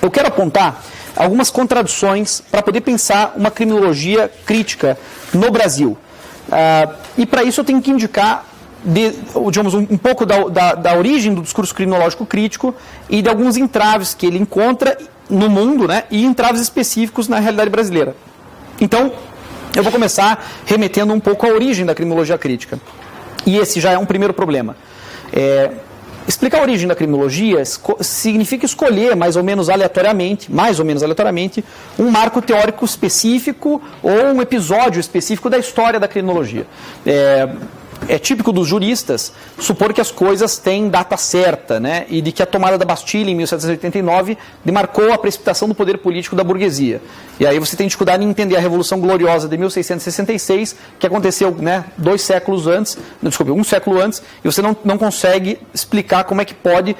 eu quero apontar algumas contradições para poder pensar uma criminologia crítica no Brasil. E para isso eu tenho que indicar digamos, um pouco da origem do discurso criminológico crítico e de alguns entraves que ele encontra no mundo, né, e entraves específicos na realidade brasileira. Então, eu vou começar remetendo um pouco à origem da criminologia crítica. E esse já é um primeiro problema. Explicar a origem da criminologia significa escolher mais ou menos aleatoriamente, um marco teórico específico ou um episódio específico da história da criminologia. É típico dos juristas supor que as coisas têm data certa, né? E de que a tomada da Bastilha em 1789 demarcou a precipitação do poder político da burguesia. E aí você tem dificuldade em entender a Revolução Gloriosa de 1666, que aconteceu, né, um século antes, e você não consegue explicar como é que pode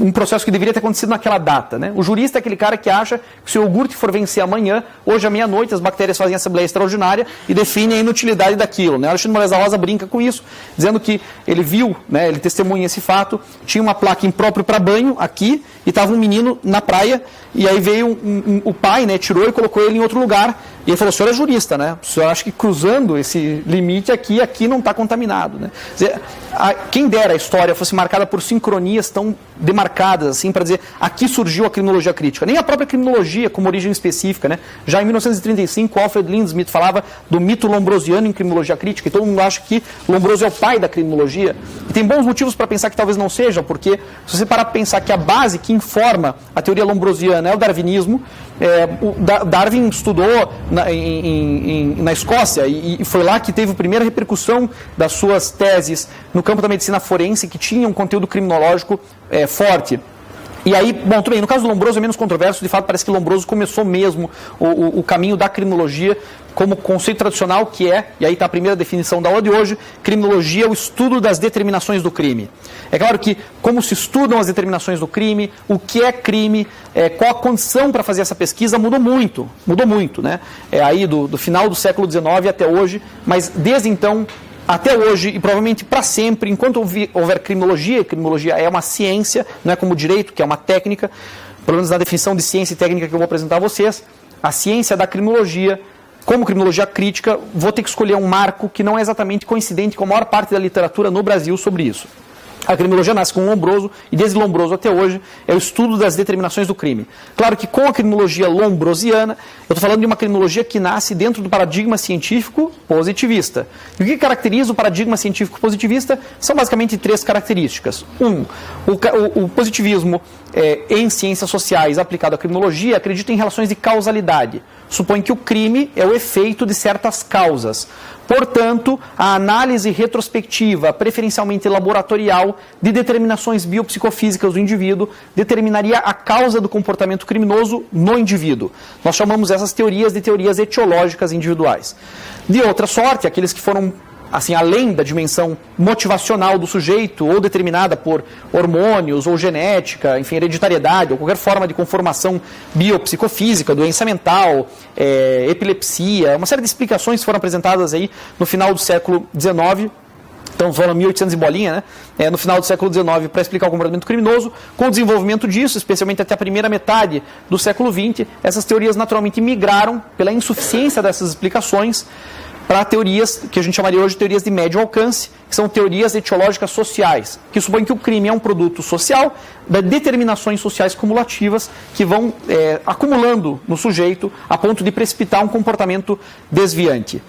um processo que deveria ter acontecido naquela data, né? O jurista é aquele cara que acha que se o iogurte for vencer amanhã, hoje à meia-noite, as bactérias fazem assembleia extraordinária e definem a inutilidade daquilo, né? Alexandre Moraes da Rosa brinca com isso, dizendo que ele viu, né, ele testemunha esse fato, tinha uma placa impróprio para banho aqui e estava um menino na praia e aí veio o pai, né, tirou e colocou ele em outro lugar e ele falou, o senhor é jurista, né? O senhor acha que cruzando esse limite aqui não está contaminado, né? Quer dizer, quem dera a história fosse marcada por sincronias tão demarcadas, assim, para dizer, aqui surgiu a criminologia crítica. Nem a própria criminologia, como origem específica, né? Já em 1935, Alfred Lindsmith falava do mito lombrosiano em criminologia crítica, e todo mundo acha que Lombroso é o pai da criminologia. E tem bons motivos para pensar que talvez não seja, porque se você parar para pensar que a base que informa a teoria lombrosiana é o darwinismo, o Darwin estudou na Escócia e foi lá que teve a primeira repercussão das suas teses no campo da medicina forense, que tinha um conteúdo criminológico forte. E aí, bom, tudo bem, no caso do Lombroso é menos controverso, de fato parece que Lombroso começou mesmo o caminho da criminologia como conceito tradicional, que é, e aí está a primeira definição da aula de hoje, criminologia é o estudo das determinações do crime. É claro que como se estudam as determinações do crime, o que é crime, qual a condição para fazer essa pesquisa, mudou muito, né? Aí do final do século XIX até hoje, mas desde então até hoje, e provavelmente para sempre, enquanto houver criminologia, criminologia é uma ciência, não é como direito, que é uma técnica, pelo menos na definição de ciência e técnica que eu vou apresentar a vocês, a ciência da criminologia, como criminologia crítica, vou ter que escolher um marco que não é exatamente coincidente com a maior parte da literatura no Brasil sobre isso. A criminologia nasce com Lombroso, e desde Lombroso até hoje é o estudo das determinações do crime. Claro que com a criminologia lombrosiana, eu estou falando de uma criminologia que nasce dentro do paradigma científico positivista. E o que caracteriza o paradigma científico positivista são basicamente três características. O positivismo em ciências sociais aplicado à criminologia acredita em relações de causalidade. Supõe que o crime é o efeito de certas causas. Portanto, a análise retrospectiva, preferencialmente laboratorial, de determinações biopsicofísicas do indivíduo, determinaria a causa do comportamento criminoso no indivíduo. Nós chamamos essas teorias de teorias etiológicas individuais. De outra sorte, aqueles que foram assim, além da dimensão motivacional do sujeito, ou determinada por hormônios, ou genética, enfim, hereditariedade, ou qualquer forma de conformação biopsicofísica, doença mental, epilepsia, uma série de explicações foram apresentadas aí no final do século XIX, então falando 1800 e bolinha, né? No final do século XIX, para explicar o comportamento criminoso. Com o desenvolvimento disso, especialmente até a primeira metade do século XX, essas teorias naturalmente migraram pela insuficiência dessas explicações para teorias que a gente chamaria hoje de teorias de médio alcance, que são teorias etiológicas sociais, que supõem que o crime é um produto social de determinações sociais cumulativas que vão acumulando no sujeito a ponto de precipitar um comportamento desviante.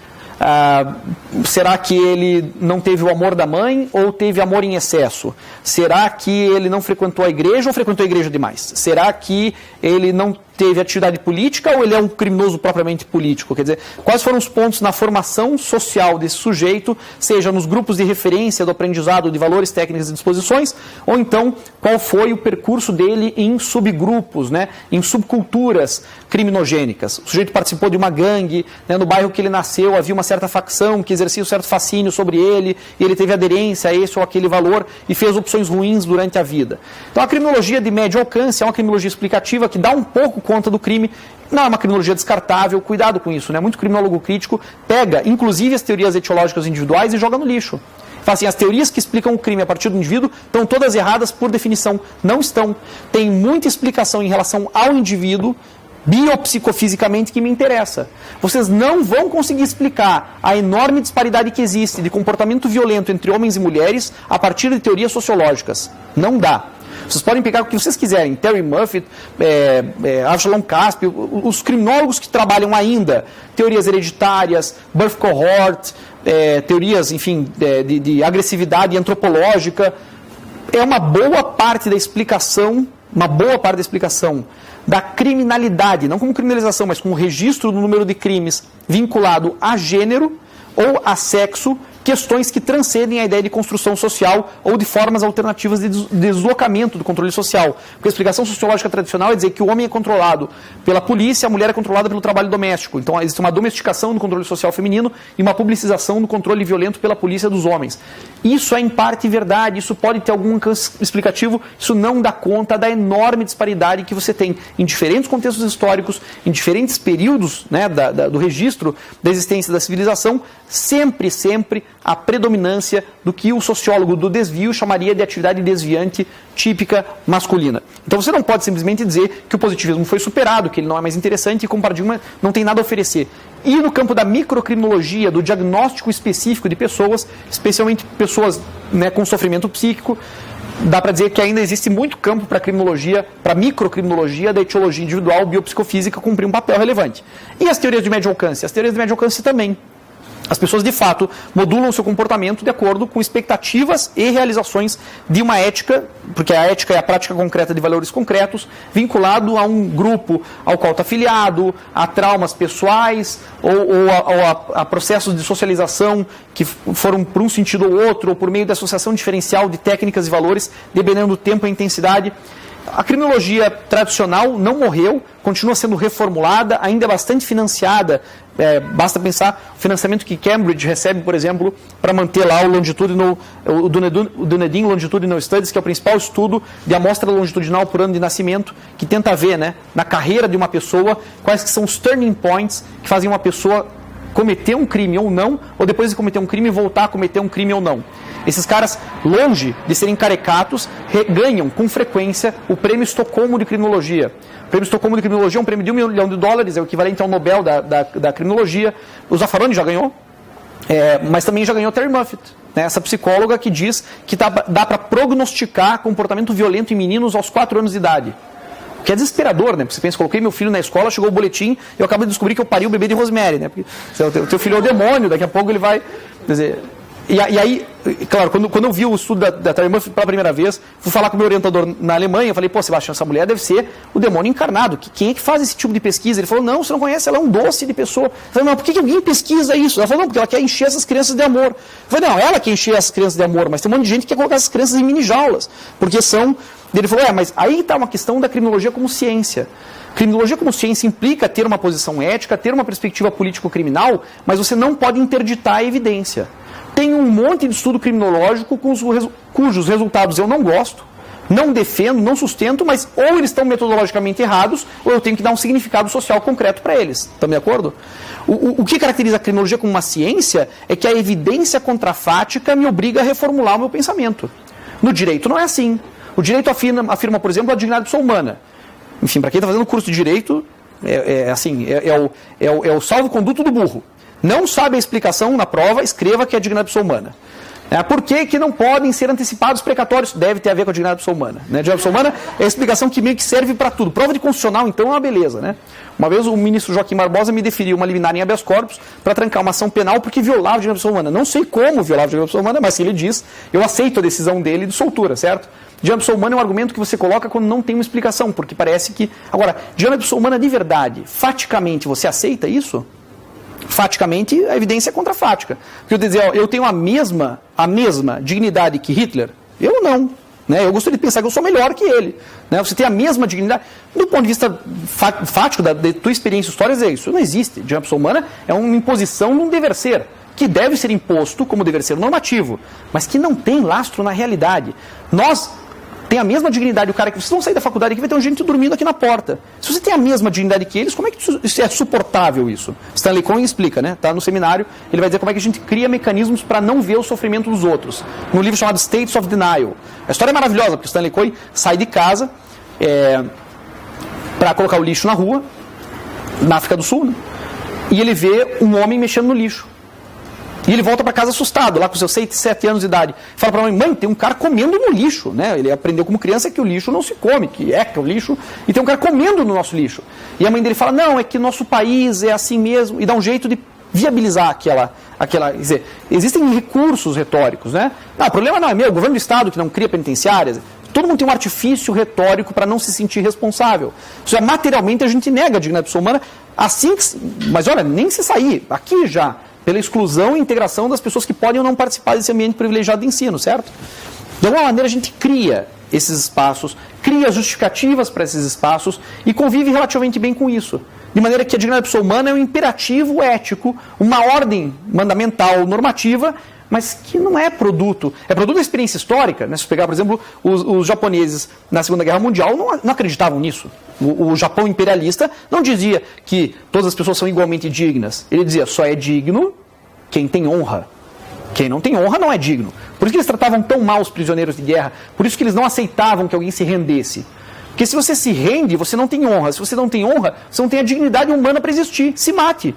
Será que ele não teve o amor da mãe ou teve amor em excesso? Será que ele não frequentou a igreja ou frequentou a igreja demais? Será que ele não teve atividade política ou ele é um criminoso propriamente político? Quer dizer, quais foram os pontos na formação social desse sujeito, seja nos grupos de referência do aprendizado de valores, técnicas e disposições, ou então qual foi o percurso dele em subgrupos, né, em subculturas criminogênicas. O sujeito participou de uma gangue, né, no bairro que ele nasceu havia uma certa facção que exercia um certo fascínio sobre ele, e ele teve aderência a esse ou aquele valor e fez opções ruins durante a vida. Então a criminologia de médio alcance é uma criminologia explicativa que dá um pouco conta do crime, não é uma criminologia descartável, cuidado com isso, né? Muito criminólogo crítico pega, inclusive, as teorias etiológicas individuais e joga no lixo. Fala assim, as teorias que explicam o crime a partir do indivíduo estão todas erradas por definição. Não estão. Tem muita explicação em relação ao indivíduo, biopsicofisicamente, que me interessa. Vocês não vão conseguir explicar a enorme disparidade que existe de comportamento violento entre homens e mulheres a partir de teorias sociológicas. Não dá. Vocês podem pegar o que vocês quiserem, Terry Murphy, Avshalom Caspi, os criminólogos que trabalham ainda, teorias hereditárias, birth cohort, teorias, enfim, de agressividade antropológica. É uma boa parte da explicação, da criminalidade, não como criminalização, mas como registro do número de crimes vinculado a gênero ou a sexo, questões que transcendem a ideia de construção social ou de formas alternativas de deslocamento do controle social. Porque a explicação sociológica tradicional é dizer que o homem é controlado pela polícia, a mulher é controlada pelo trabalho doméstico. Então existe uma domesticação do controle social feminino e uma publicização do controle violento pela polícia dos homens. Isso é em parte verdade, isso pode ter algum alcance explicativo, isso não dá conta da enorme disparidade que você tem em diferentes contextos históricos, em diferentes períodos, né, do registro da existência da civilização, sempre a predominância do que o sociólogo do desvio chamaria de atividade desviante típica masculina. Então você não pode simplesmente dizer que o positivismo foi superado, que ele não é mais interessante e como paradigma não tem nada a oferecer. E no campo da microcriminologia, do diagnóstico específico de pessoas, especialmente pessoas, né, com sofrimento psíquico, dá para dizer que ainda existe muito campo para criminologia, para microcriminologia da etiologia individual biopsicofísica cumprir um papel relevante. E as teorias de médio alcance? As teorias de médio alcance também. As pessoas, de fato, modulam o seu comportamento de acordo com expectativas e realizações de uma ética, porque a ética é a prática concreta de valores concretos, vinculado a um grupo ao qual está afiliado, a traumas pessoais ou a processos de socialização que foram por um sentido ou outro, ou por meio da associação diferencial de técnicas e valores, dependendo do tempo e intensidade. A criminologia tradicional não morreu, continua sendo reformulada, ainda é bastante financiada. Basta pensar o financiamento que Cambridge recebe, por exemplo, para manter lá o Dunedin Longitudinal Studies, que é o principal estudo de amostra longitudinal por ano de nascimento, que tenta ver, né, na carreira de uma pessoa quais que são os turning points que fazem uma pessoa cometer um crime ou não, ou depois de cometer um crime voltar a cometer um crime ou não. Esses caras, longe de serem caricatos, ganham com frequência o prêmio Estocolmo de Criminologia. O prêmio Estocolmo de Criminologia é um prêmio de $1 milhão, é o equivalente ao Nobel da Criminologia. O Zaffaroni já ganhou, mas também já ganhou Terry Murphy, né, essa psicóloga que diz que dá para prognosticar comportamento violento em meninos aos 4 anos de idade. O que é desesperador, né? Porque você pensa, coloquei meu filho na escola, chegou o boletim e eu acabo de descobrir que eu pari o bebê de Rosemary, né? Porque o teu filho é o demônio, daqui a pouco ele vai... Quer dizer, e aí, claro, quando eu vi o estudo da Terry Murphy pela primeira vez, fui falar com o meu orientador na Alemanha, eu falei, pô, Sebastião, essa mulher deve ser o demônio encarnado. Quem é que faz esse tipo de pesquisa? Ele falou, não, você não conhece, ela é um doce de pessoa. Eu falei, não, por que alguém pesquisa isso? Ela falou, não, porque ela quer encher essas crianças de amor. Eu falei, não, ela quer encher essas crianças de amor, mas tem um monte de gente que quer colocar essas crianças em mini-jaulas, porque são... Ele falou, mas aí está uma questão da criminologia como ciência. Criminologia como ciência implica ter uma posição ética, ter uma perspectiva político-criminal, mas você não pode interditar a evidência. Tem um monte de estudo criminológico cujos resultados eu não gosto, não defendo, não sustento, mas ou eles estão metodologicamente errados, ou eu tenho que dar um significado social concreto para eles. Estão de acordo? O que caracteriza a criminologia como uma ciência é que a evidência contrafática me obriga a reformular o meu pensamento. No direito não é assim. O direito afirma, por exemplo, a dignidade da pessoa humana. Enfim, para quem está fazendo o curso de direito, é o salvo-conduto do burro. Não sabe a explicação na prova, escreva que é a dignidade da pessoa humana. Por que não podem ser antecipados precatórios? Deve ter a ver com a dignidade da pessoa humana. A dignidade da pessoa humana é a explicação que meio que serve para tudo. Prova de constitucional, então, é uma beleza. Né? Uma vez o ministro Joaquim Barbosa me deferiu uma liminar em habeas corpus para trancar uma ação penal porque violava a dignidade da pessoa humana. Não sei como violava a dignidade da pessoa humana, mas se ele diz, eu aceito a decisão dele de soltura, certo? Dignidade da pessoa humana é um argumento que você coloca quando não tem uma explicação, porque parece que... Agora, dignidade da pessoa humana de verdade, faticamente, você aceita isso? Faticamente, a evidência é contrafática. Porque eu dizer, eu tenho a mesma dignidade que Hitler? Eu não. Né? Eu gostaria de pensar que eu sou melhor que ele. Né? Você tem a mesma dignidade. Do ponto de vista fático, da tua experiência histórica, isso não existe. Dignidade da pessoa humana é uma imposição de um dever ser, que deve ser imposto como dever ser normativo, mas que não tem lastro na realidade. Nós tem a mesma dignidade, o cara que vocês vão sair da faculdade aqui, vai ter um gente dormindo aqui na porta. Se você tem a mesma dignidade que eles, como é que isso é suportável isso? Stanley Cohen explica, né? Tá no seminário, ele vai dizer como é que a gente cria mecanismos para não ver o sofrimento dos outros. No livro chamado States of Denial. A história é maravilhosa, porque Stanley Cohen sai de casa para colocar o lixo na rua, na África do Sul, né? E ele vê um homem mexendo no lixo. E ele volta para casa assustado, lá com seus 6, 7 anos de idade. Fala para a mãe, tem um cara comendo no lixo, né? Ele aprendeu como criança que o lixo não se come, que é o lixo, e tem um cara comendo no nosso lixo. E a mãe dele fala, não, é que nosso país é assim mesmo, e dá um jeito de viabilizar aquela quer dizer, existem recursos retóricos, né? Não, o problema não é meu, o governo do Estado que não cria penitenciárias. Todo mundo tem um artifício retórico para não se sentir responsável. Ou seja, materialmente a gente nega a dignidade da pessoa humana, assim que, mas olha, nem se sair, aqui já, pela exclusão e integração das pessoas que podem ou não participar desse ambiente privilegiado de ensino, certo? De alguma maneira a gente cria esses espaços, cria justificativas para esses espaços e convive relativamente bem com isso. De maneira que a dignidade da pessoa humana é um imperativo ético, uma ordem mandamental normativa, mas que não é produto. É produto da experiência histórica, né? Se pegar, por exemplo, os japoneses na Segunda Guerra Mundial não acreditavam nisso. O Japão imperialista não dizia que todas as pessoas são igualmente dignas. Ele dizia, só é digno quem tem honra. Quem não tem honra não é digno. Por isso que eles tratavam tão mal os prisioneiros de guerra. Por isso que eles não aceitavam que alguém se rendesse. Porque se você se rende, você não tem honra. Se você não tem honra, você não tem a dignidade humana para existir. Se mate.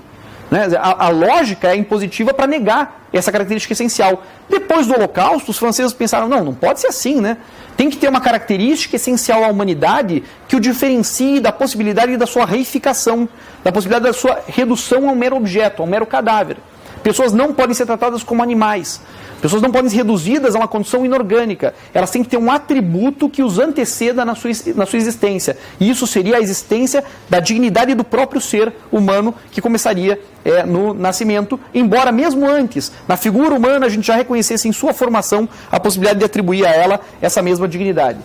Né? A lógica é impositiva para negar essa característica essencial. Depois do Holocausto, os franceses pensaram, não pode ser assim, né? Tem que ter uma característica essencial à humanidade que o diferencie da possibilidade da sua reificação, da possibilidade da sua redução a um mero objeto, a um mero cadáver. Pessoas não podem ser tratadas como animais. Pessoas não podem ser reduzidas a uma condição inorgânica. Elas têm que ter um atributo que os anteceda na sua existência. E isso seria a existência da dignidade do próprio ser humano, que começaria no nascimento, embora mesmo antes, na figura humana, a gente já reconhecesse em sua formação a possibilidade de atribuir a ela essa mesma dignidade.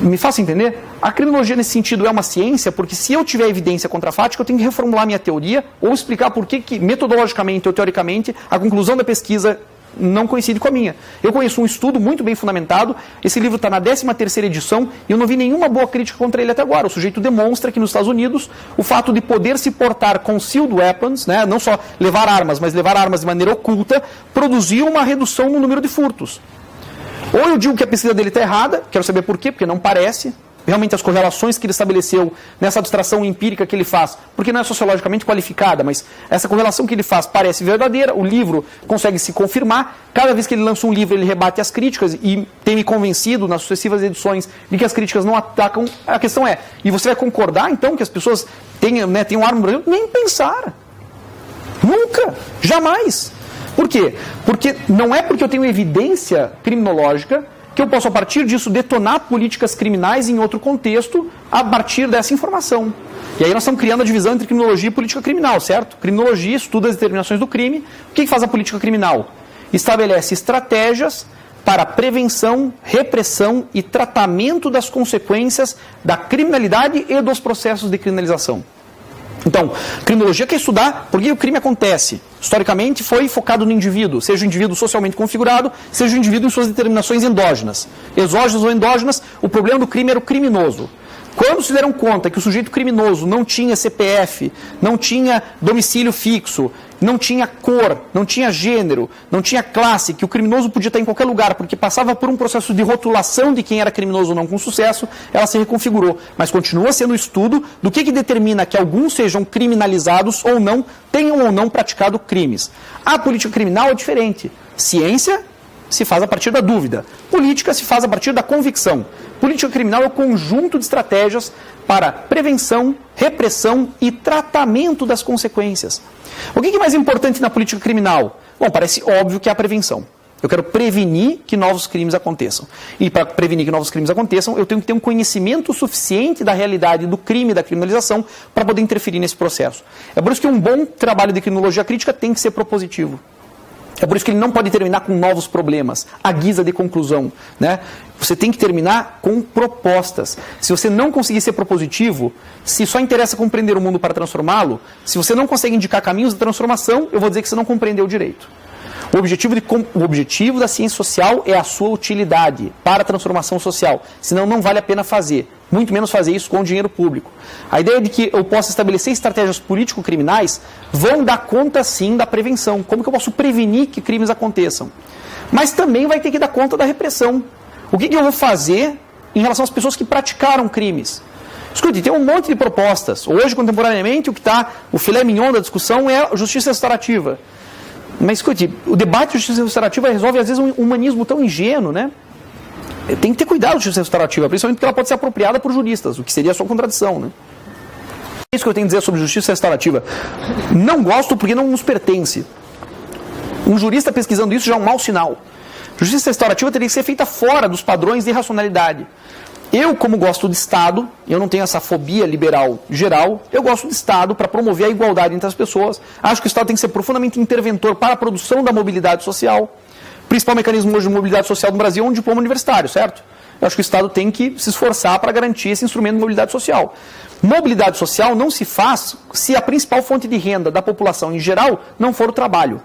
Me faço entender? A criminologia nesse sentido é uma ciência, porque se eu tiver evidência contrafática, eu tenho que reformular minha teoria ou explicar por que metodologicamente ou teoricamente, a conclusão da pesquisa não coincide com a minha. Eu conheço um estudo muito bem fundamentado, esse livro está na 13ª edição e eu não vi nenhuma boa crítica contra ele até agora. O sujeito demonstra que nos Estados Unidos o fato de poder se portar concealed weapons, né, não só levar armas, mas levar armas de maneira oculta, produziu uma redução no número de furtos. Ou eu digo que a pesquisa dele está errada, quero saber por quê, porque não parece. Realmente as correlações que ele estabeleceu nessa abstração empírica que ele faz, porque não é sociologicamente qualificada, mas essa correlação que ele faz parece verdadeira, o livro consegue se confirmar, cada vez que ele lança um livro ele rebate as críticas e tem me convencido nas sucessivas edições de que as críticas não atacam. A questão é, e você vai concordar então que as pessoas tenham arma no Brasil? Nem pensar. Nunca, jamais. Por quê? Porque não é porque eu tenho evidência criminológica que eu posso, a partir disso, detonar políticas criminais em outro contexto a partir dessa informação. E aí nós estamos criando a divisão entre criminologia e política criminal, certo? Criminologia estuda as determinações do crime. O que faz a política criminal? Estabelece estratégias para prevenção, repressão e tratamento das consequências da criminalidade e dos processos de criminalização. Então, criminologia quer estudar por que o crime acontece. Historicamente foi focado no indivíduo, seja o indivíduo socialmente configurado, seja o indivíduo em suas determinações endógenas. Exógenas ou endógenas, o problema do crime era o criminoso. Quando se deram conta que o sujeito criminoso não tinha CPF, não tinha domicílio fixo, não tinha cor, não tinha gênero, não tinha classe, que o criminoso podia estar em qualquer lugar, porque passava por um processo de rotulação de quem era criminoso ou não com sucesso, ela se reconfigurou. Mas continua sendo o estudo do que determina que alguns sejam criminalizados ou não, tenham ou não praticado crimes. A política criminal é diferente. Ciência se faz a partir da dúvida. Política se faz a partir da convicção. Política criminal é o conjunto de estratégias para prevenção, repressão e tratamento das consequências. O que é mais importante na política criminal? Bom, parece óbvio que é a prevenção. Eu quero prevenir que novos crimes aconteçam. E para prevenir que novos crimes aconteçam, eu tenho que ter um conhecimento suficiente da realidade do crime e da criminalização para poder interferir nesse processo. É por isso que um bom trabalho de criminologia crítica tem que ser propositivo. É por isso que ele não pode terminar com novos problemas, à guisa de conclusão, né? Você tem que terminar com propostas. Se você não conseguir ser propositivo, se só interessa compreender o mundo para transformá-lo, se você não consegue indicar caminhos de transformação, eu vou dizer que você não compreendeu direito. O objetivo da ciência social é a sua utilidade para a transformação social, senão não vale a pena fazer, muito menos fazer isso com dinheiro público. A ideia de que eu possa estabelecer estratégias político-criminais vão dar conta, sim, da prevenção. Como que eu posso prevenir que crimes aconteçam? Mas também vai ter que dar conta da repressão. O que eu vou fazer em relação às pessoas que praticaram crimes? Escute, tem um monte de propostas. Hoje, contemporaneamente, o filé mignon da discussão é a justiça restaurativa. Mas, escute, o debate de justiça restaurativa resolve, às vezes, um humanismo tão ingênuo, né? Tem que ter cuidado com a justiça restaurativa, principalmente porque ela pode ser apropriada por juristas, o que seria a sua contradição, né? É isso que eu tenho a dizer sobre justiça restaurativa. Não gosto porque não nos pertence. Um jurista pesquisando isso já é um mau sinal. Justiça restaurativa teria que ser feita fora dos padrões de racionalidade. Eu, como gosto de Estado, eu não tenho essa fobia liberal geral, eu gosto de Estado para promover a igualdade entre as pessoas. Acho que o Estado tem que ser profundamente interventor para a produção da mobilidade social. O principal mecanismo hoje de mobilidade social no Brasil é um diploma universitário, certo? Eu acho que o Estado tem que se esforçar para garantir esse instrumento de mobilidade social. Mobilidade social não se faz se a principal fonte de renda da população em geral não for o trabalho.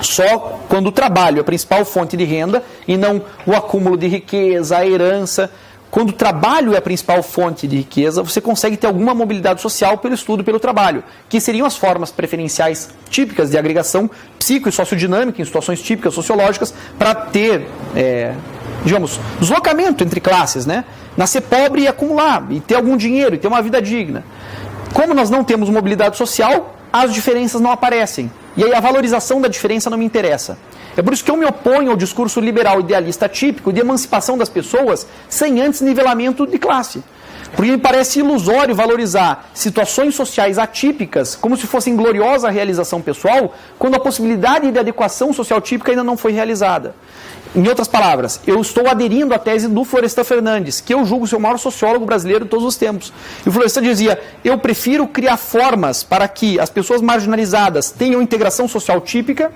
Só quando o trabalho é a principal fonte de renda e não o acúmulo de riqueza, a herança. Quando o trabalho é a principal fonte de riqueza, você consegue ter alguma mobilidade social pelo estudo e pelo trabalho, que seriam as formas preferenciais típicas de agregação psico- e sociodinâmica em situações típicas sociológicas para ter, digamos, deslocamento entre classes, né? Nascer pobre e acumular, e ter algum dinheiro, e ter uma vida digna. Como nós não temos mobilidade social, as diferenças não aparecem. E aí a valorização da diferença não me interessa. É por isso que eu me oponho ao discurso liberal idealista típico de emancipação das pessoas sem antes nivelamento de classe. Porque me parece ilusório valorizar situações sociais atípicas como se fossem gloriosa realização pessoal, quando a possibilidade de adequação social típica ainda não foi realizada. Em outras palavras, eu estou aderindo à tese do Florestan Fernandes, que eu julgo ser o maior sociólogo brasileiro de todos os tempos. E o Florestan dizia, eu prefiro criar formas para que as pessoas marginalizadas tenham integração social típica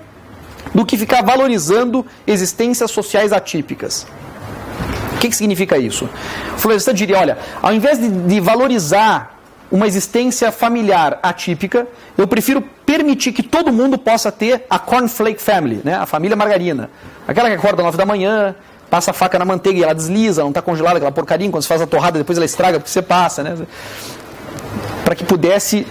do que ficar valorizando existências sociais atípicas. O que significa isso? O Florestan diria, olha, ao invés de valorizar uma existência familiar atípica, eu prefiro permitir que todo mundo possa ter a cornflake family, né? A família margarina. Aquela que acorda às 9 da manhã, passa a faca na manteiga e ela desliza, não está congelada, aquela porcaria, quando você faz a torrada, depois ela estraga porque você passa, né? Para que pudesse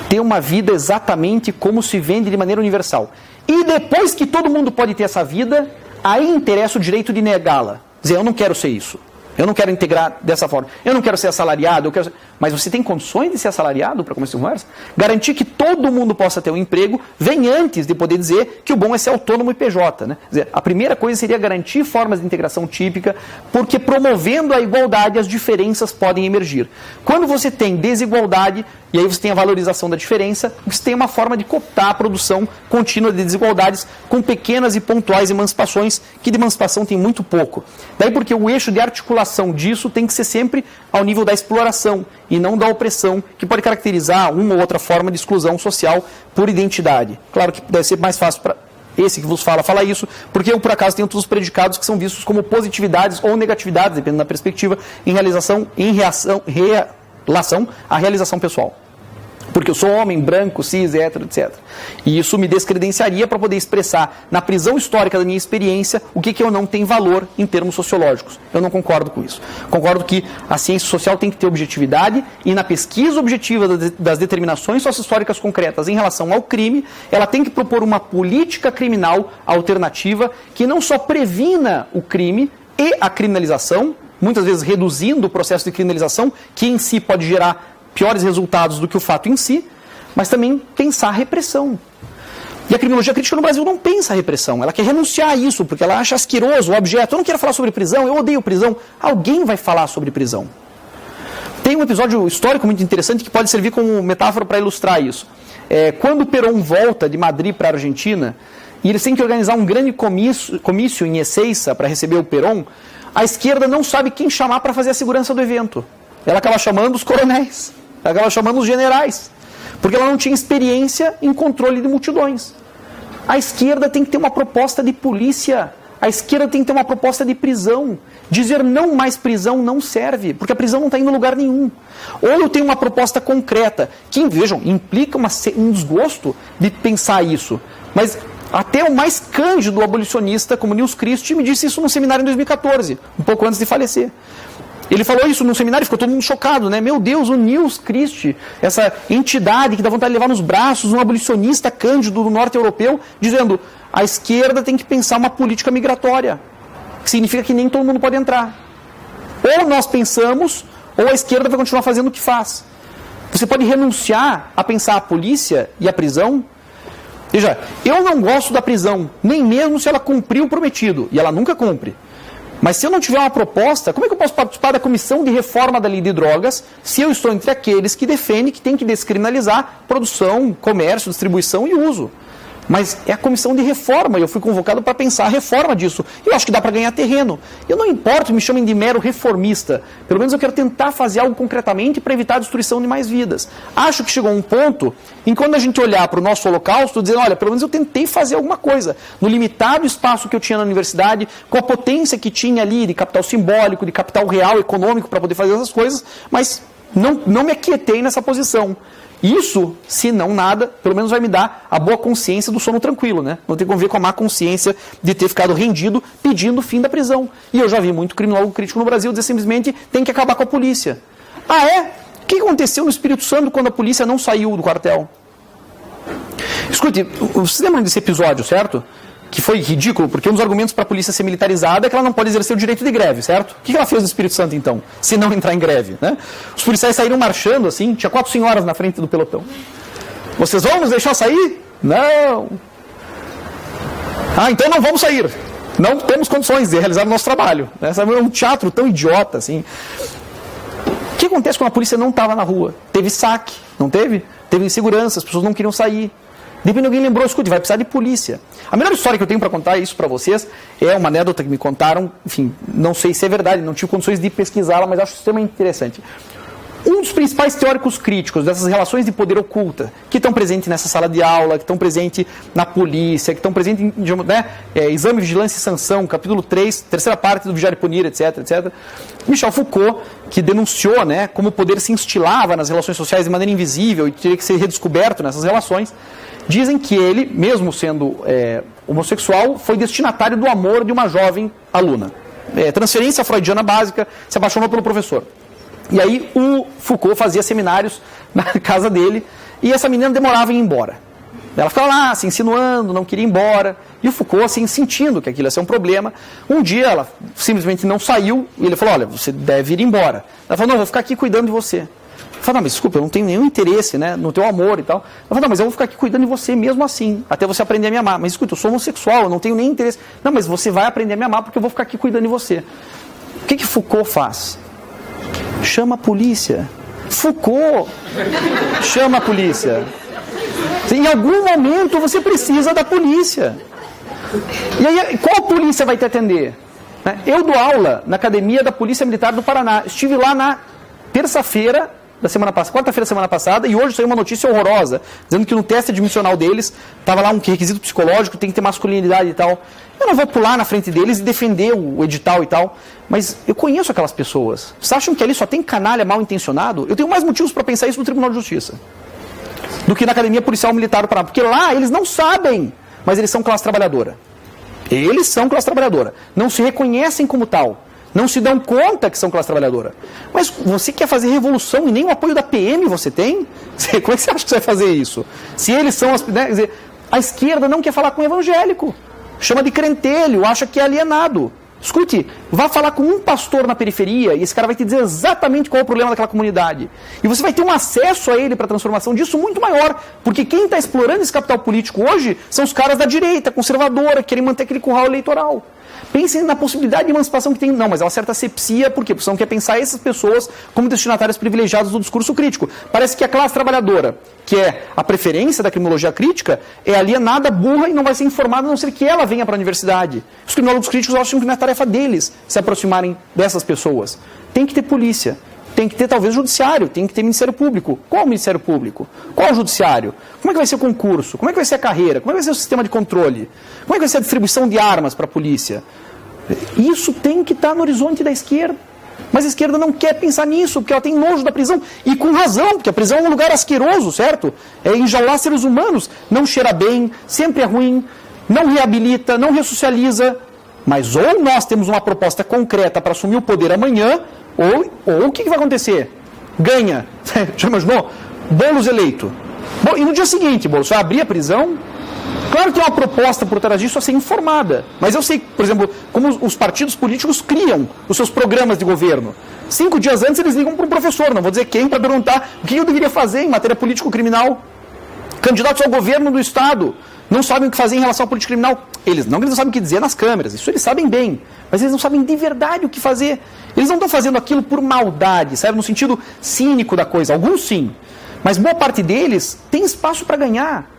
ter uma vida exatamente como se vende de maneira universal. E depois que todo mundo pode ter essa vida, aí interessa o direito de negá-la. Dizer, eu não quero ser isso. Eu não quero integrar dessa forma. Eu não quero ser assalariado. Mas você tem condições de ser assalariado para começar a conversa? Garantir que todo mundo possa ter um emprego vem antes de poder dizer que o bom é ser autônomo e PJ. Né? Quer dizer, a primeira coisa seria garantir formas de integração típica, porque promovendo a igualdade, as diferenças podem emergir. Quando você tem desigualdade, e aí você tem a valorização da diferença, você tem uma forma de cooptar a produção contínua de desigualdades com pequenas e pontuais emancipações, que de emancipação tem muito pouco. Daí porque o eixo de articulação disso tem que ser sempre ao nível da exploração e não da opressão, que pode caracterizar uma ou outra forma de exclusão social por identidade. Claro que deve ser mais fácil para esse que vos fala isso, porque eu, por acaso, tenho todos os predicados que são vistos como positividades ou negatividades, dependendo da perspectiva, em relação à realização pessoal. Porque eu sou homem, branco, cis, hétero, etc. E isso me descredenciaria para poder expressar na prisão histórica da minha experiência o que eu não tenho valor em termos sociológicos. Eu não concordo com isso. Concordo que a ciência social tem que ter objetividade e na pesquisa objetiva das determinações sociohistóricas concretas em relação ao crime, ela tem que propor uma política criminal alternativa que não só previna o crime e a criminalização, muitas vezes reduzindo o processo de criminalização, que em si pode gerar piores resultados do que o fato em si, mas também pensar a repressão. E a criminologia crítica no Brasil não pensa a repressão, ela quer renunciar a isso, porque ela acha asqueroso o objeto. Eu não quero falar sobre prisão, eu odeio prisão. Alguém vai falar sobre prisão. Tem um episódio histórico muito interessante que pode servir como metáfora para ilustrar isso. Quando Perón volta de Madrid para a Argentina, e eles têm que organizar um grande comício em Ezeiza para receber o Perón, a esquerda não sabe quem chamar para fazer a segurança do evento. Ela acaba chamando os coronéis, ela acaba chamando os generais, porque ela não tinha experiência em controle de multidões. A esquerda tem que ter uma proposta de polícia, a esquerda tem que ter uma proposta de prisão. Dizer não mais prisão não serve, porque a prisão não está indo em lugar nenhum. Ou eu tenho uma proposta concreta, que, vejam, implica um desgosto de pensar isso, mas Até o mais cândido abolicionista, como Nils Christie, me disse isso num seminário em 2014, um pouco antes de falecer. Ele falou isso num seminário e ficou todo mundo chocado, né? Meu Deus, o Nils Christie, essa entidade que dá vontade de levar nos braços um abolicionista cândido do norte europeu, dizendo: a esquerda tem que pensar uma política migratória, que significa que nem todo mundo pode entrar. Ou nós pensamos, ou a esquerda vai continuar fazendo o que faz. Você pode renunciar a pensar a polícia e a prisão. Veja, eu não gosto da prisão, nem mesmo se ela cumprir o prometido, e ela nunca cumpre. Mas se eu não tiver uma proposta, como é que eu posso participar da comissão de reforma da lei de drogas se eu estou entre aqueles que defendem que tem que descriminalizar produção, comércio, distribuição e uso? Mas é a comissão de reforma, e eu fui convocado para pensar a reforma disso. Eu acho que dá para ganhar terreno. Eu não importo, me chamem de mero reformista. Pelo menos eu quero tentar fazer algo concretamente para evitar a destruição de mais vidas. Acho que chegou um ponto em quando a gente olhar para o nosso holocausto, dizer, olha, pelo menos eu tentei fazer alguma coisa. No limitado espaço que eu tinha na universidade, com a potência que tinha ali de capital simbólico, de capital real, econômico, para poder fazer essas coisas, mas não me aquietei nessa posição. Isso, se não nada, pelo menos vai me dar a boa consciência do sono tranquilo, né? Não tem como ver com a má consciência de ter ficado rendido pedindo o fim da prisão. E eu já vi muito criminólogo crítico no Brasil dizer simplesmente tem que acabar com a polícia. Ah, é? O que aconteceu no Espírito Santo quando a polícia não saiu do quartel? Escute, vocês lembram desse episódio, certo? Que foi ridículo, porque um dos argumentos para a polícia ser militarizada é que ela não pode exercer o direito de greve, certo? O que ela fez no Espírito Santo, então, se não entrar em greve, né? Os policiais saíram marchando, assim, tinha 4 senhoras na frente do pelotão. Vocês vão nos deixar sair? Não. Ah, então não vamos sair. Não temos condições de realizar o nosso trabalho. Essa é um teatro tão idiota, assim. O que acontece quando a polícia não estava na rua? Teve saque, não teve? Teve insegurança, as pessoas não queriam sair. De repente alguém lembrou, escute, vai precisar de polícia. A melhor história que eu tenho para contar isso para vocês é uma anedota que me contaram, enfim, não sei se é verdade, não tive condições de pesquisá-la, mas acho extremamente interessante. Um dos principais teóricos críticos dessas relações de poder oculta, que estão presentes nessa sala de aula, que estão presentes na polícia, que estão presentes em Exame, Vigilância e Sanção, capítulo 3, terceira parte do Vigiar e Punir, etc, etc. Michel Foucault, que denunciou, né, como o poder se instilava nas relações sociais de maneira invisível e teria que ser redescoberto nessas relações, dizem que ele, mesmo sendo homossexual, foi destinatário do amor de uma jovem aluna. Transferência freudiana básica, se apaixonou pelo professor. E aí o Foucault fazia seminários na casa dele e essa menina demorava em ir embora. Ela ficava lá, se insinuando, não queria ir embora. E o Foucault, assim, sentindo que aquilo ia ser um problema. Um dia ela simplesmente não saiu e ele falou, olha, você deve ir embora. Ela falou, não, eu vou ficar aqui cuidando de você. Eu falei, não, mas desculpa, eu não tenho nenhum interesse, né, no teu amor e tal. Eu falei, não, mas eu vou ficar aqui cuidando de você mesmo assim, até você aprender a me amar. Mas escuta, eu sou homossexual, eu não tenho nem interesse. Não, mas você vai aprender a me amar porque eu vou ficar aqui cuidando de você. O que Foucault faz? Chama a polícia. Foucault chama a polícia. Em algum momento você precisa da polícia. E aí, qual polícia vai te atender? Eu dou aula na Academia da Polícia Militar do Paraná. Estive lá na terça-feira da semana passada, quarta-feira da semana passada, e hoje saiu uma notícia horrorosa, dizendo que no teste admissional deles, estava lá um requisito psicológico, tem que ter masculinidade e tal. Eu não vou pular na frente deles e defender o edital e tal, mas eu conheço aquelas pessoas. Vocês acham que ali só tem canalha mal intencionado? Eu tenho mais motivos para pensar isso no Tribunal de Justiça do que na Academia Policial Militar do Paraná, porque lá eles não sabem, mas eles são classe trabalhadora. Eles são classe trabalhadora. Não se reconhecem como tal. Não se dão conta que são classe trabalhadora. Mas você quer fazer revolução e nem o apoio da PM você tem? Como é que você acha que você vai fazer isso? Se eles são as... Né, quer dizer, a esquerda não quer falar com o evangélico. Chama de crentelho, acha que é alienado. Escute, vá falar com um pastor na periferia e esse cara vai te dizer exatamente qual é o problema daquela comunidade. E você vai ter um acesso a ele para a transformação disso muito maior. Porque quem está explorando esse capital político hoje são os caras da direita, conservadora, que querem manter aquele curral eleitoral. Pensem na possibilidade de emancipação que tem. Não, mas é uma certa asepsia, por quê? Porque você não quer pensar essas pessoas como destinatárias privilegiadas do discurso crítico. Parece que a classe trabalhadora, que é a preferência da criminologia crítica, é alienada, burra e não vai ser informada a não ser que ela venha para a universidade. Os criminólogos críticos acham que não é tarefa deles se aproximarem dessas pessoas. Tem que ter polícia. Tem que ter, talvez, judiciário, tem que ter Ministério Público. Qual o Ministério Público? Qual o judiciário? Como é que vai ser o concurso? Como é que vai ser a carreira? Como é que vai ser o sistema de controle? Como é que vai ser a distribuição de armas para a polícia? Isso tem que estar no horizonte da esquerda. Mas a esquerda não quer pensar nisso, porque ela tem nojo da prisão. E com razão, porque a prisão é um lugar asqueroso, certo? É enjaular seres humanos. Não cheira bem, sempre é ruim. não reabilita, não ressocializa, mas ou nós temos uma proposta concreta para assumir o poder amanhã, ou o que vai acontecer? Ganha. Já imaginou? Boulos eleito. Bom, e no dia seguinte, Boulos vai abrir a prisão? Claro que tem uma proposta por trás disso a ser informada. Mas eu sei, por exemplo, como os partidos políticos criam os seus programas de governo. 5 dias antes eles ligam para um professor, não vou dizer quem, para perguntar o que eu deveria fazer em matéria político-criminal. Candidatos ao governo do Estado não sabem o que fazer em relação à política criminal. Eles não sabem o que dizer nas câmeras, isso eles sabem bem, mas eles não sabem de verdade o que fazer. Eles não estão fazendo aquilo por maldade, sabe, no sentido cínico da coisa. Alguns sim, mas boa parte deles tem espaço para ganhar.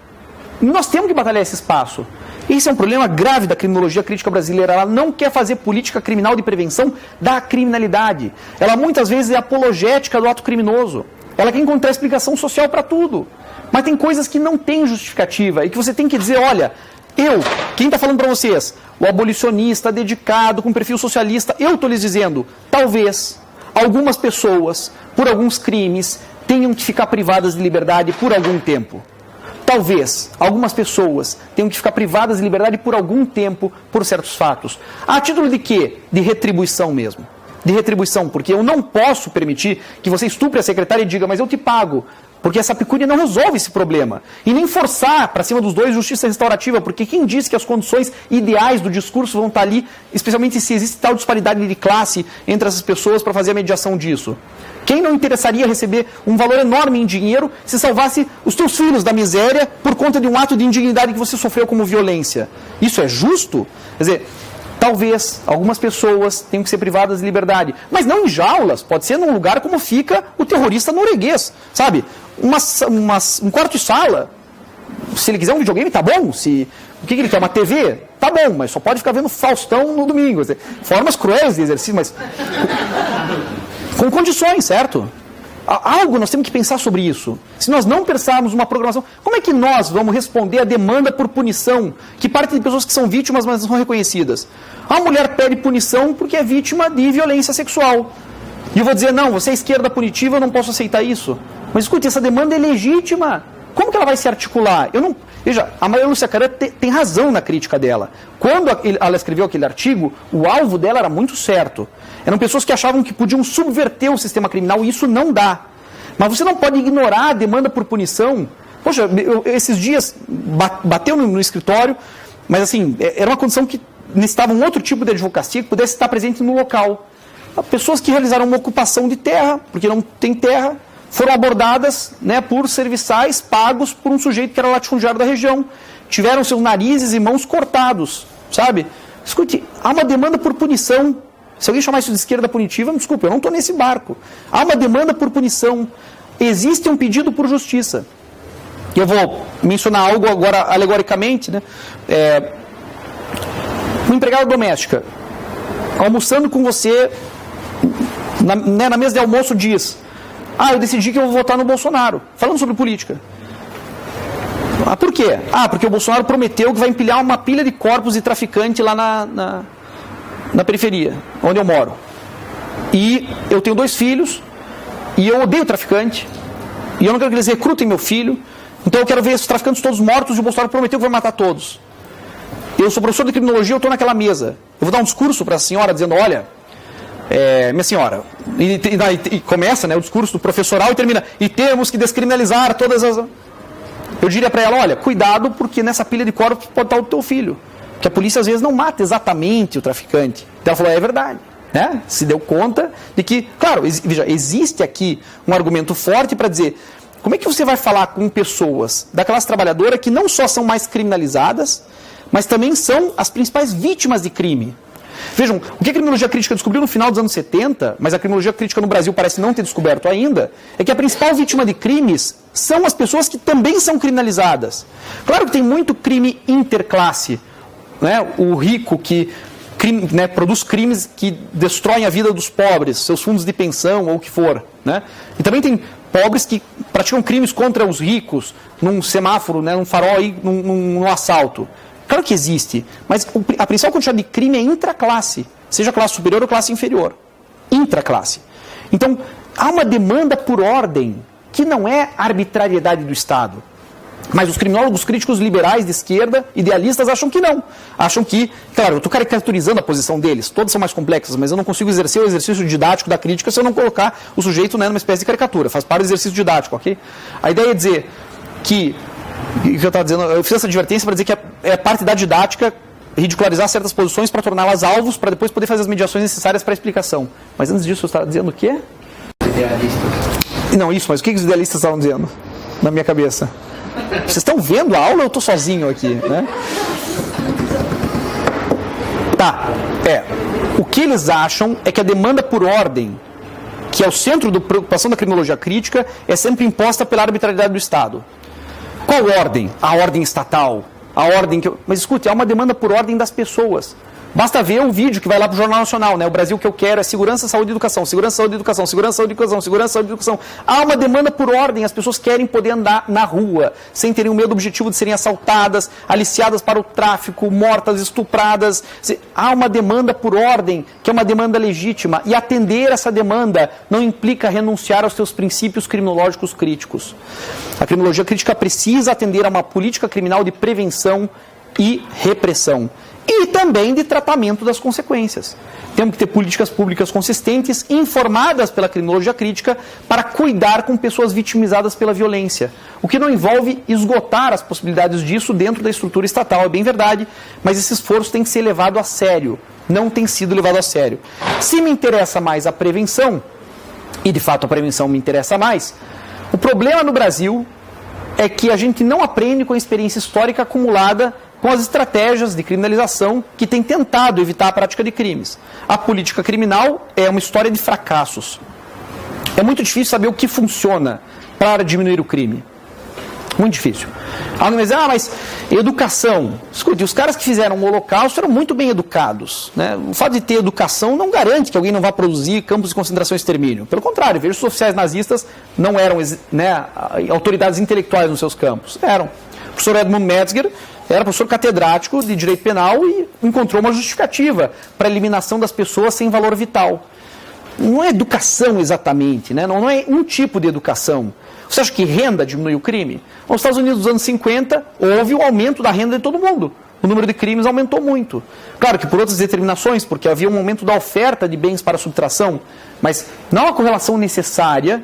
E nós temos que batalhar esse espaço. Esse é um problema grave da criminologia crítica brasileira. Ela não quer fazer política criminal de prevenção da criminalidade. Ela muitas vezes é apologética do ato criminoso. Ela quer encontrar explicação social para tudo. Mas tem coisas que não têm justificativa e que você tem que dizer, olha, quem está falando para vocês? O abolicionista, dedicado, com perfil socialista, eu estou lhes dizendo, talvez algumas pessoas, por alguns crimes, tenham que ficar privadas de liberdade por algum tempo. Talvez algumas pessoas tenham que ficar privadas de liberdade por algum tempo por certos fatos. A título de quê? De retribuição mesmo. De retribuição, porque eu não posso permitir que você estupre a secretária e diga, mas eu te pago. Porque essa pecúnia não resolve esse problema. E nem forçar para cima dos dois justiça restaurativa, porque quem disse que as condições ideais do discurso vão estar ali, especialmente se existe tal disparidade de classe entre essas pessoas para fazer a mediação disso? Quem não interessaria receber um valor enorme em dinheiro se salvasse os teus filhos da miséria por conta de um ato de indignidade que você sofreu como violência? Isso é justo? Quer dizer, talvez algumas pessoas tenham que ser privadas de liberdade, mas não em jaulas, pode ser num lugar como fica o terrorista norueguês, sabe? Um quarto de sala, se ele quiser um videogame, tá bom, o que ele quer, uma TV? Tá bom, mas só pode ficar vendo Faustão no domingo, quer dizer, formas cruéis de exercício, mas com condições, certo? Algo nós temos que pensar sobre isso. Se nós não pensarmos uma programação, como é que nós vamos responder à demanda por punição que parte de pessoas que são vítimas, mas não são reconhecidas? A mulher pede punição porque é vítima de violência sexual. E eu vou dizer, não, você é esquerda punitiva, eu não posso aceitar isso. Mas escute, essa demanda é legítima. Como que ela vai se articular? Veja, a Maria Lúcia Caram tem razão na crítica dela. Quando ela escreveu aquele artigo, o alvo dela era muito certo. Eram pessoas que achavam que podiam subverter o sistema criminal, e isso não dá. Mas você não pode ignorar a demanda por punição. Poxa, esses dias bateu no escritório, mas assim, era uma condição que necessitava um outro tipo de advocacia que pudesse estar presente no local. Pessoas que realizaram uma ocupação de terra, porque não tem terra, foram abordadas, né, por serviçais pagos por um sujeito que era latifundiário da região. Tiveram seus narizes e mãos cortados, sabe? Escute, há uma demanda por punição. Se alguém chamar isso de esquerda punitiva, me desculpe, eu não estou nesse barco. Há uma demanda por punição. Existe um pedido por justiça. Eu vou mencionar algo agora alegoricamente, né? Uma empregada doméstica, almoçando com você, na mesa de almoço diz, eu decidi que eu vou votar no Bolsonaro, falando sobre política. Por quê? Porque o Bolsonaro prometeu que vai empilhar uma pilha de corpos de traficante lá na periferia, onde eu moro. E eu tenho 2 filhos, e eu odeio traficante, e eu não quero que eles recrutem meu filho, então eu quero ver esses traficantes todos mortos, e o Bolsonaro prometeu que vai matar todos. Eu sou professor de criminologia, eu estou naquela mesa. Eu vou dar um discurso para a senhora dizendo, olha, minha senhora, e começa, né, o discurso do professoral e termina, e temos que descriminalizar todas as... Eu diria para ela, olha, cuidado, porque nessa pilha de corpos pode estar o teu filho. Que a polícia às vezes não mata exatamente o traficante. Então ela falou, é verdade. Né? Se deu conta de que, claro, veja, existe aqui um argumento forte para dizer, como é que você vai falar com pessoas da classe trabalhadora que não só são mais criminalizadas, mas também são as principais vítimas de crime? Vejam, o que a criminologia crítica descobriu no final dos anos 70, mas a criminologia crítica no Brasil parece não ter descoberto ainda, é que a principal vítima de crimes são as pessoas que também são criminalizadas. Claro que tem muito crime interclasse, né? O rico que produz crimes que destroem a vida dos pobres, seus fundos de pensão ou o que for. Né? E também tem pobres que praticam crimes contra os ricos, num semáforo, né, num farol, num assalto. Claro que existe, mas a principal quantidade de crime é intraclasse, seja classe superior ou classe inferior. Intraclasse. Então, há uma demanda por ordem que não é arbitrariedade do Estado. Mas os criminólogos críticos liberais de esquerda, idealistas, acham que não. Acham que, claro, eu estou caricaturizando a posição deles, todas são mais complexas, mas eu não consigo exercer o exercício didático da crítica se eu não colocar o sujeito, né, numa espécie de caricatura. Faz parte do exercício didático, ok? A ideia é dizer que eu estava dizendo, eu fiz essa advertência para dizer que é parte da didática ridicularizar certas posições para torná-las alvos, para depois poder fazer as mediações necessárias para a explicação. Mas antes disso, você estava dizendo o quê? Idealistas. Não, isso, mas o que os idealistas estavam dizendo na minha cabeça? Vocês estão vendo a aula ou eu estou sozinho aqui, né? Tá, o que eles acham é que a demanda por ordem, que é o centro da preocupação da criminologia crítica, é sempre imposta pela arbitrariedade do Estado. Qual ordem? A ordem estatal. A ordem que... Mas escute, há uma demanda por ordem das pessoas. Basta ver o vídeo que vai lá para o Jornal Nacional, né? O Brasil que eu quero é segurança, saúde e educação, segurança, saúde e educação, segurança, saúde e educação, segurança, saúde e educação. Há uma demanda por ordem, as pessoas querem poder andar na rua, sem terem o medo objetivo de serem assaltadas, aliciadas para o tráfico, mortas, estupradas. Há uma demanda por ordem, que é uma demanda legítima, e atender essa demanda não implica renunciar aos seus princípios criminológicos críticos. A criminologia crítica precisa atender a uma política criminal de prevenção e repressão. E também de tratamento das consequências. Temos que ter políticas públicas consistentes, informadas pela criminologia crítica, para cuidar com pessoas vitimizadas pela violência. O que não envolve esgotar as possibilidades disso dentro da estrutura estatal, é bem verdade, mas esse esforço tem que ser levado a sério. Não tem sido levado a sério. Se me interessa mais a prevenção, e de fato a prevenção me interessa mais, o problema no Brasil é que a gente não aprende com a experiência histórica acumulada com as estratégias de criminalização que têm tentado evitar a prática de crimes. A política criminal é uma história de fracassos. É muito difícil saber o que funciona para diminuir o crime. Muito difícil. Alguém vai dizer, mas educação. Escute, os caras que fizeram o Holocausto eram muito bem educados, né? O fato de ter educação não garante que alguém não vá produzir campos de concentração e extermínio. Pelo contrário, veja, os oficiais nazistas não eram, né, autoridades intelectuais nos seus campos. Eram. O professor Edmund Metzger era professor catedrático de direito penal e encontrou uma justificativa para a eliminação das pessoas sem valor vital. Não é educação exatamente, né? Não é um tipo de educação. Você acha que renda diminui o crime? Nos Estados Unidos, nos anos 50, houve o aumento da renda de todo mundo. O número de crimes aumentou muito. Claro que por outras determinações, porque havia um aumento da oferta de bens para subtração, mas não há uma correlação necessária.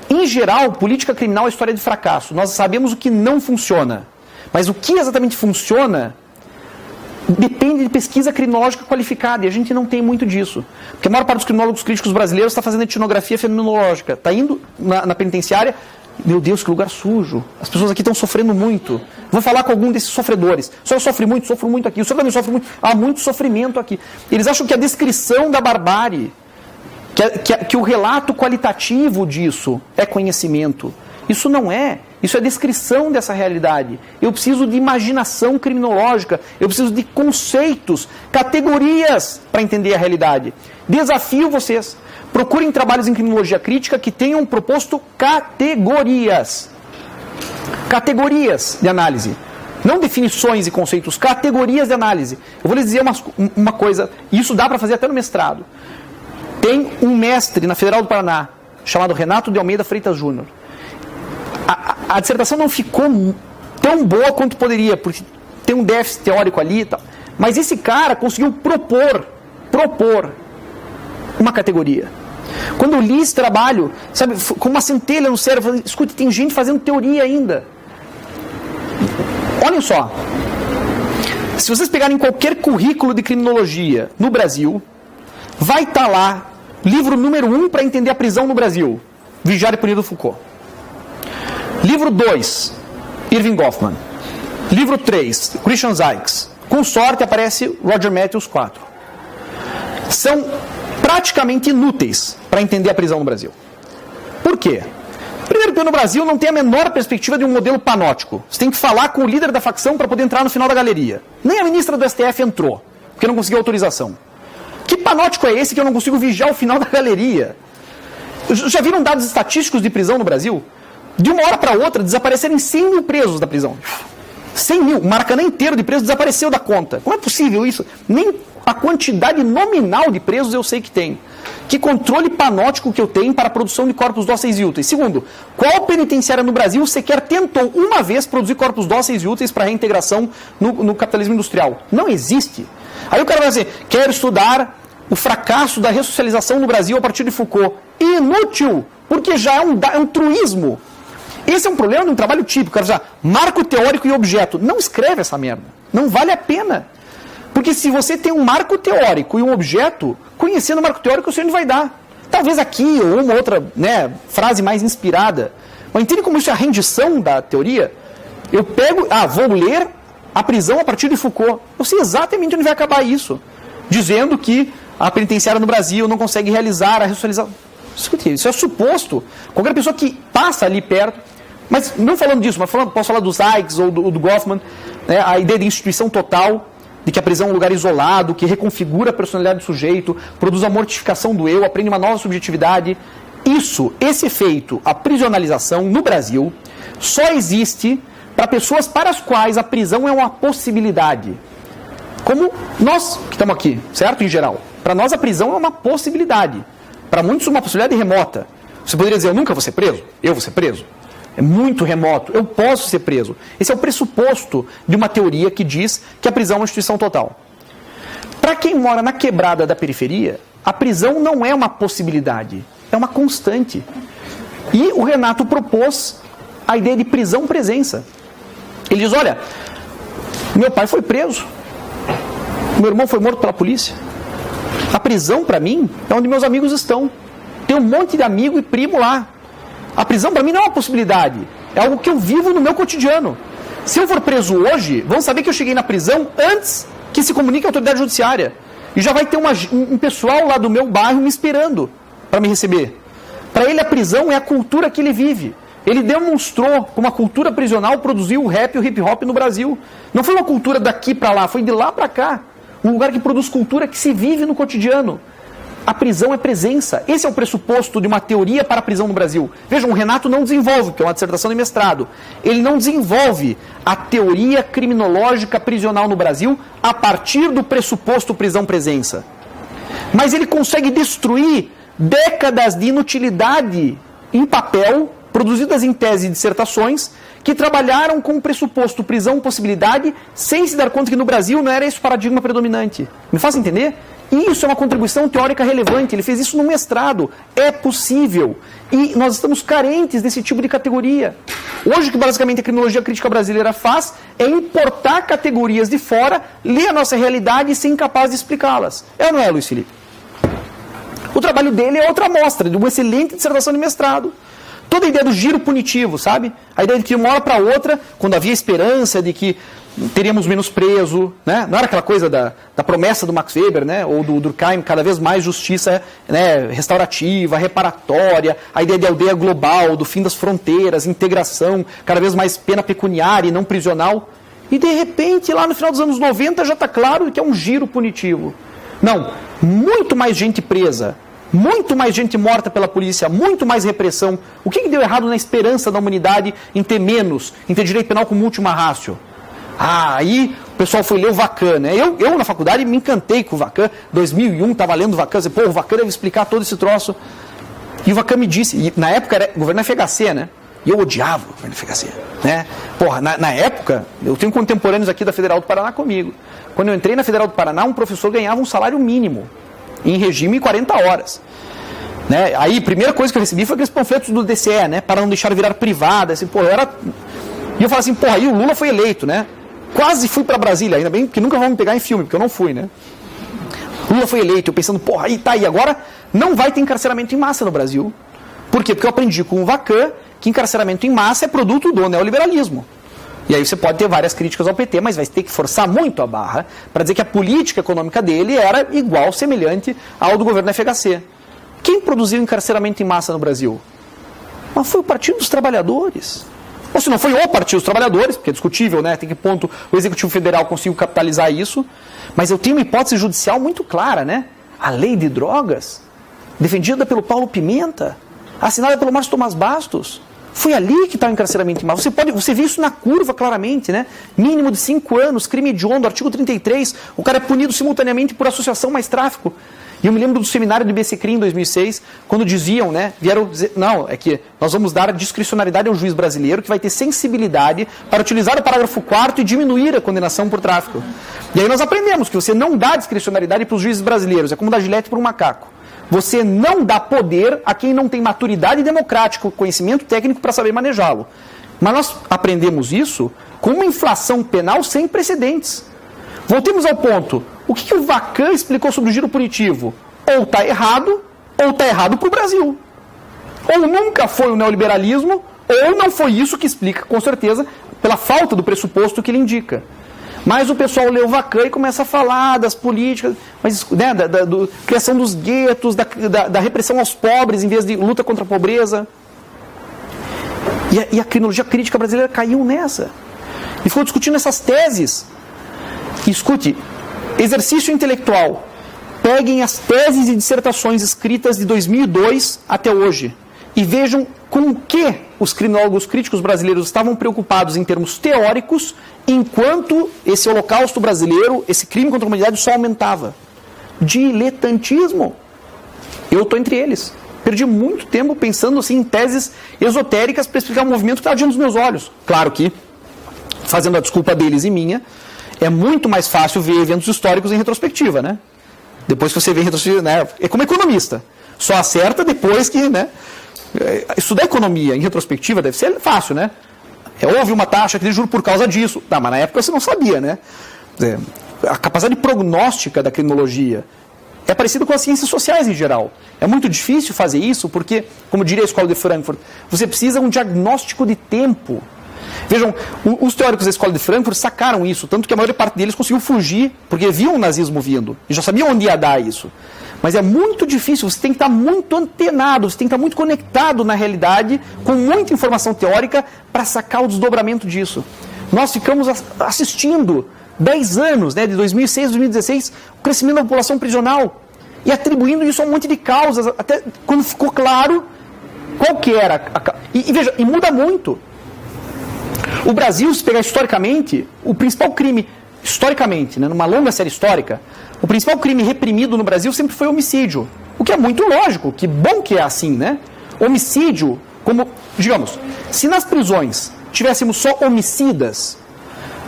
Em geral, política criminal é história de fracasso. Nós sabemos o que não funciona. Mas o que exatamente funciona depende de pesquisa criminológica qualificada, e a gente não tem muito disso. Porque a maior parte dos criminólogos críticos brasileiros está fazendo etnografia fenomenológica, está indo na penitenciária, meu Deus, que lugar sujo, as pessoas aqui estão sofrendo muito. Vou falar com algum desses sofredores. O senhor sofre muito, sofro muito aqui, o senhor também sofre muito, há muito sofrimento aqui. Eles acham que a descrição da barbárie, que o relato qualitativo disso é conhecimento. Isso não é. Isso é descrição dessa realidade. Eu preciso de imaginação criminológica, eu preciso de conceitos, categorias para entender a realidade. Desafio vocês. Procurem trabalhos em criminologia crítica que tenham proposto categorias. Categorias de análise. Não definições e conceitos, categorias de análise. Eu vou lhes dizer uma coisa, e isso dá para fazer até no mestrado. Tem um mestre na Federal do Paraná, chamado Renato de Almeida Freitas Júnior. A dissertação não ficou tão boa quanto poderia, porque tem um déficit teórico ali e tal. Mas esse cara conseguiu propor uma categoria. Quando eu li esse trabalho, sabe, com uma centelha no cérebro, falei, escute, tem gente fazendo teoria ainda. Olhem só. Se vocês pegarem qualquer currículo de criminologia no Brasil, vai estar lá, livro número 1 para entender a prisão no Brasil, Vigiar e Punir do Foucault. Livro 2, Irving Goffman. Livro 3, Christian Zykes. Com sorte aparece Roger Matthews 4. São praticamente inúteis para entender a prisão no Brasil. Por quê? Primeiro, porque no Brasil não tem a menor perspectiva de um modelo panótico. Você tem que falar com o líder da facção para poder entrar no final da galeria. Nem a ministra do STF entrou, porque não conseguiu autorização. Que panótico é esse que eu não consigo vigiar o final da galeria? Já viram dados estatísticos de prisão no Brasil? De uma hora para outra, desapareceram 100 mil presos da prisão. 100 mil. O Maracanã inteiro de presos desapareceu da conta. Como é possível isso? Nem a quantidade nominal de presos eu sei que tem. Que controle panótico que eu tenho para a produção de corpos dóceis e úteis? Segundo, qual penitenciária no Brasil sequer tentou uma vez produzir corpos dóceis e úteis para reintegração no capitalismo industrial? Não existe. Aí o cara vai dizer, quero estudar o fracasso da ressocialização no Brasil a partir de Foucault. Inútil, porque já é um truísmo. Esse é um problema de um trabalho típico. O cara vai dizer, marco teórico e objeto. Não escreve essa merda. Não vale a pena. Porque se você tem um marco teórico e um objeto, conhecendo o marco teórico, você não vai dar. Talvez aqui, ou uma outra frase mais inspirada. Mas entende como isso é a rendição da teoria? Eu pego, vou ler A Prisão a partir de Foucault. Eu sei exatamente onde vai acabar isso. Dizendo que a penitenciária no Brasil não consegue realizar a ressocialização. Isso é suposto. Qualquer pessoa que passa ali perto. Mas não falando disso, mas posso falar do Sykes ou do Goffman, né, a ideia de instituição total, de que a prisão é um lugar isolado, que reconfigura a personalidade do sujeito, produz a mortificação do eu, aprende uma nova subjetividade. Esse efeito, a prisionalização no Brasil, só existe para pessoas para as quais a prisão é uma possibilidade. Como nós que estamos aqui, certo? Em geral. Para nós a prisão é uma possibilidade. Para muitos uma possibilidade remota. Você poderia dizer, eu nunca vou ser preso? Eu vou ser preso? É muito remoto, eu posso ser preso. Esse é o pressuposto de uma teoria que diz que a prisão é uma instituição total. Para quem mora na quebrada da periferia, a prisão não é uma possibilidade, é uma constante. E o Renato propôs a ideia de prisão-presença. Ele diz, olha, meu pai foi preso, meu irmão foi morto pela polícia. A prisão, para mim, é onde meus amigos estão. Tem um monte de amigo e primo lá. A prisão para mim não é uma possibilidade, é algo que eu vivo no meu cotidiano. Se eu for preso hoje, vão saber que eu cheguei na prisão antes que se comunique a autoridade judiciária. E já vai ter um pessoal lá do meu bairro me esperando para me receber. Para ele a prisão é a cultura que ele vive. Ele demonstrou como a cultura prisional produziu o rap e o hip hop no Brasil. Não foi uma cultura daqui para lá, foi de lá para cá. Um lugar que produz cultura que se vive no cotidiano. A prisão é presença. Esse é o pressuposto de uma teoria para a prisão no Brasil. Vejam, o Renato não desenvolve, que é uma dissertação de mestrado, ele não desenvolve a teoria criminológica prisional no Brasil a partir do pressuposto prisão-presença. Mas ele consegue destruir décadas de inutilidade em papel, produzidas em tese e dissertações, que trabalharam com o pressuposto prisão-possibilidade, sem se dar conta que no Brasil não era esse o paradigma predominante. Me faça entender? Isso é uma contribuição teórica relevante, ele fez isso no mestrado, é possível. E nós estamos carentes desse tipo de categoria. Hoje o que basicamente a criminologia crítica brasileira faz é importar categorias de fora, ler a nossa realidade e ser incapaz de explicá-las. É ou não é, Luiz Felipe? O trabalho dele é outra amostra de uma excelente dissertação de mestrado. Toda a ideia do giro punitivo, sabe? A ideia de que de uma hora para outra, quando havia esperança de que teríamos menos preso, né? Não era aquela coisa da promessa do Max Weber, né? Ou do Durkheim, cada vez mais justiça, né? Restaurativa, reparatória, a ideia de aldeia global, do fim das fronteiras, integração, cada vez mais pena pecuniária e não prisional. E de repente, lá no final dos anos 90, já está claro que é um giro punitivo. Não, muito mais gente presa, muito mais gente morta pela polícia, muito mais repressão. O que deu errado na esperança da humanidade em ter menos, em ter direito penal como última ratio? Aí o pessoal foi ler o Vacan, né? Eu na faculdade me encantei com o Vacan, 2001, estava lendo o Vacan, o Vacan deve explicar todo esse troço. E o Vacan me disse, e na época era governo FHC, né? E eu odiava o governo FHC, né? Porra, na época, eu tenho contemporâneos aqui da Federal do Paraná comigo. Quando eu entrei na Federal do Paraná, um professor ganhava um salário mínimo, em regime 40 horas. Né? Aí, a primeira coisa que eu recebi foi aqueles panfletos do DCE, né? Para não deixar virar privada, assim, porra, E eu falei assim, porra, aí o Lula foi eleito, né? Quase fui para Brasília, ainda bem que nunca vão me pegar em filme, porque eu não fui, né? Lula foi eleito, eu pensando, porra, aí tá aí, agora não vai ter encarceramento em massa no Brasil. Por quê? Porque eu aprendi com o Vacan que encarceramento em massa é produto do neoliberalismo. E aí você pode ter várias críticas ao PT, mas vai ter que forçar muito a barra para dizer que a política econômica dele era igual, semelhante ao do governo FHC. Quem produziu encarceramento em massa no Brasil? Mas foi o Partido dos Trabalhadores. Ou se não foi o Partido dos Trabalhadores, porque é discutível, né? Tem que ponto o Executivo Federal conseguiu capitalizar isso. Mas eu tenho uma hipótese judicial muito clara, né? A lei de drogas, defendida pelo Paulo Pimenta, assinada pelo Márcio Tomás Bastos. Foi ali que está o encarceramento em massa. Você vê isso na curva claramente, né? Mínimo de 5 anos, crime hediondo, artigo 33, o cara é punido simultaneamente por associação mais tráfico. E eu me lembro do seminário do IBCCRI em 2006, quando diziam, né, vieram dizer, não, é que nós vamos dar a discricionariedade ao juiz brasileiro, que vai ter sensibilidade para utilizar o parágrafo 4º e diminuir a condenação por tráfico. E aí nós aprendemos que você não dá discricionariedade para os juízes brasileiros, é como dar gilete para um macaco. Você não dá poder a quem não tem maturidade democrática, conhecimento técnico para saber manejá-lo. Mas nós aprendemos isso com uma inflação penal sem precedentes. Voltemos ao ponto. O que o Vacan explicou sobre o giro punitivo? Ou está errado para o Brasil. Ou nunca foi o neoliberalismo, ou não foi isso que explica, com certeza, pela falta do pressuposto que ele indica. Mas o pessoal lê o Vacan e começa a falar das políticas, mas, né, da criação dos guetos, da repressão aos pobres em vez de luta contra a pobreza. E a criminologia crítica brasileira caiu nessa. E ficou discutindo essas teses. Escute, exercício intelectual. Peguem as teses e dissertações escritas de 2002 até hoje e vejam com o que os criminólogos críticos brasileiros estavam preocupados em termos teóricos, enquanto esse holocausto brasileiro, esse crime contra a humanidade só aumentava. Diletantismo. Eu estou entre eles. Perdi muito tempo pensando assim, em teses esotéricas para explicar um movimento que estava diante dos meus olhos. Claro que, fazendo a desculpa deles e minha, é muito mais fácil ver eventos históricos em retrospectiva, né? Depois que você vê em retrospectiva, né? É como economista. Só acerta depois que, né? Estudar economia em retrospectiva deve ser fácil, né? Houve uma taxa de juros por causa disso. Tá, mas na época você não sabia, né? A capacidade prognóstica da criminologia é parecida com as ciências sociais em geral. É muito difícil fazer isso porque, como diria a Escola de Frankfurt, você precisa de um diagnóstico de tempo. Vejam, os teóricos da Escola de Frankfurt sacaram isso, tanto que a maior parte deles conseguiu fugir, porque viam o nazismo vindo, e já sabiam onde ia dar isso. Mas é muito difícil, você tem que estar muito antenado, você tem que estar muito conectado na realidade, com muita informação teórica, para sacar o desdobramento disso. Nós ficamos assistindo 10 anos, né, de 2006 a 2016, o crescimento da população prisional, e atribuindo isso a um monte de causas, até quando ficou claro qual que era a causa. E veja, e muda muito. O Brasil, se pegar historicamente, o principal crime, historicamente, né, numa longa série histórica, o principal crime reprimido no Brasil sempre foi homicídio. O que é muito lógico, que bom que é assim, né? Homicídio, como, digamos, se nas prisões tivéssemos só homicidas,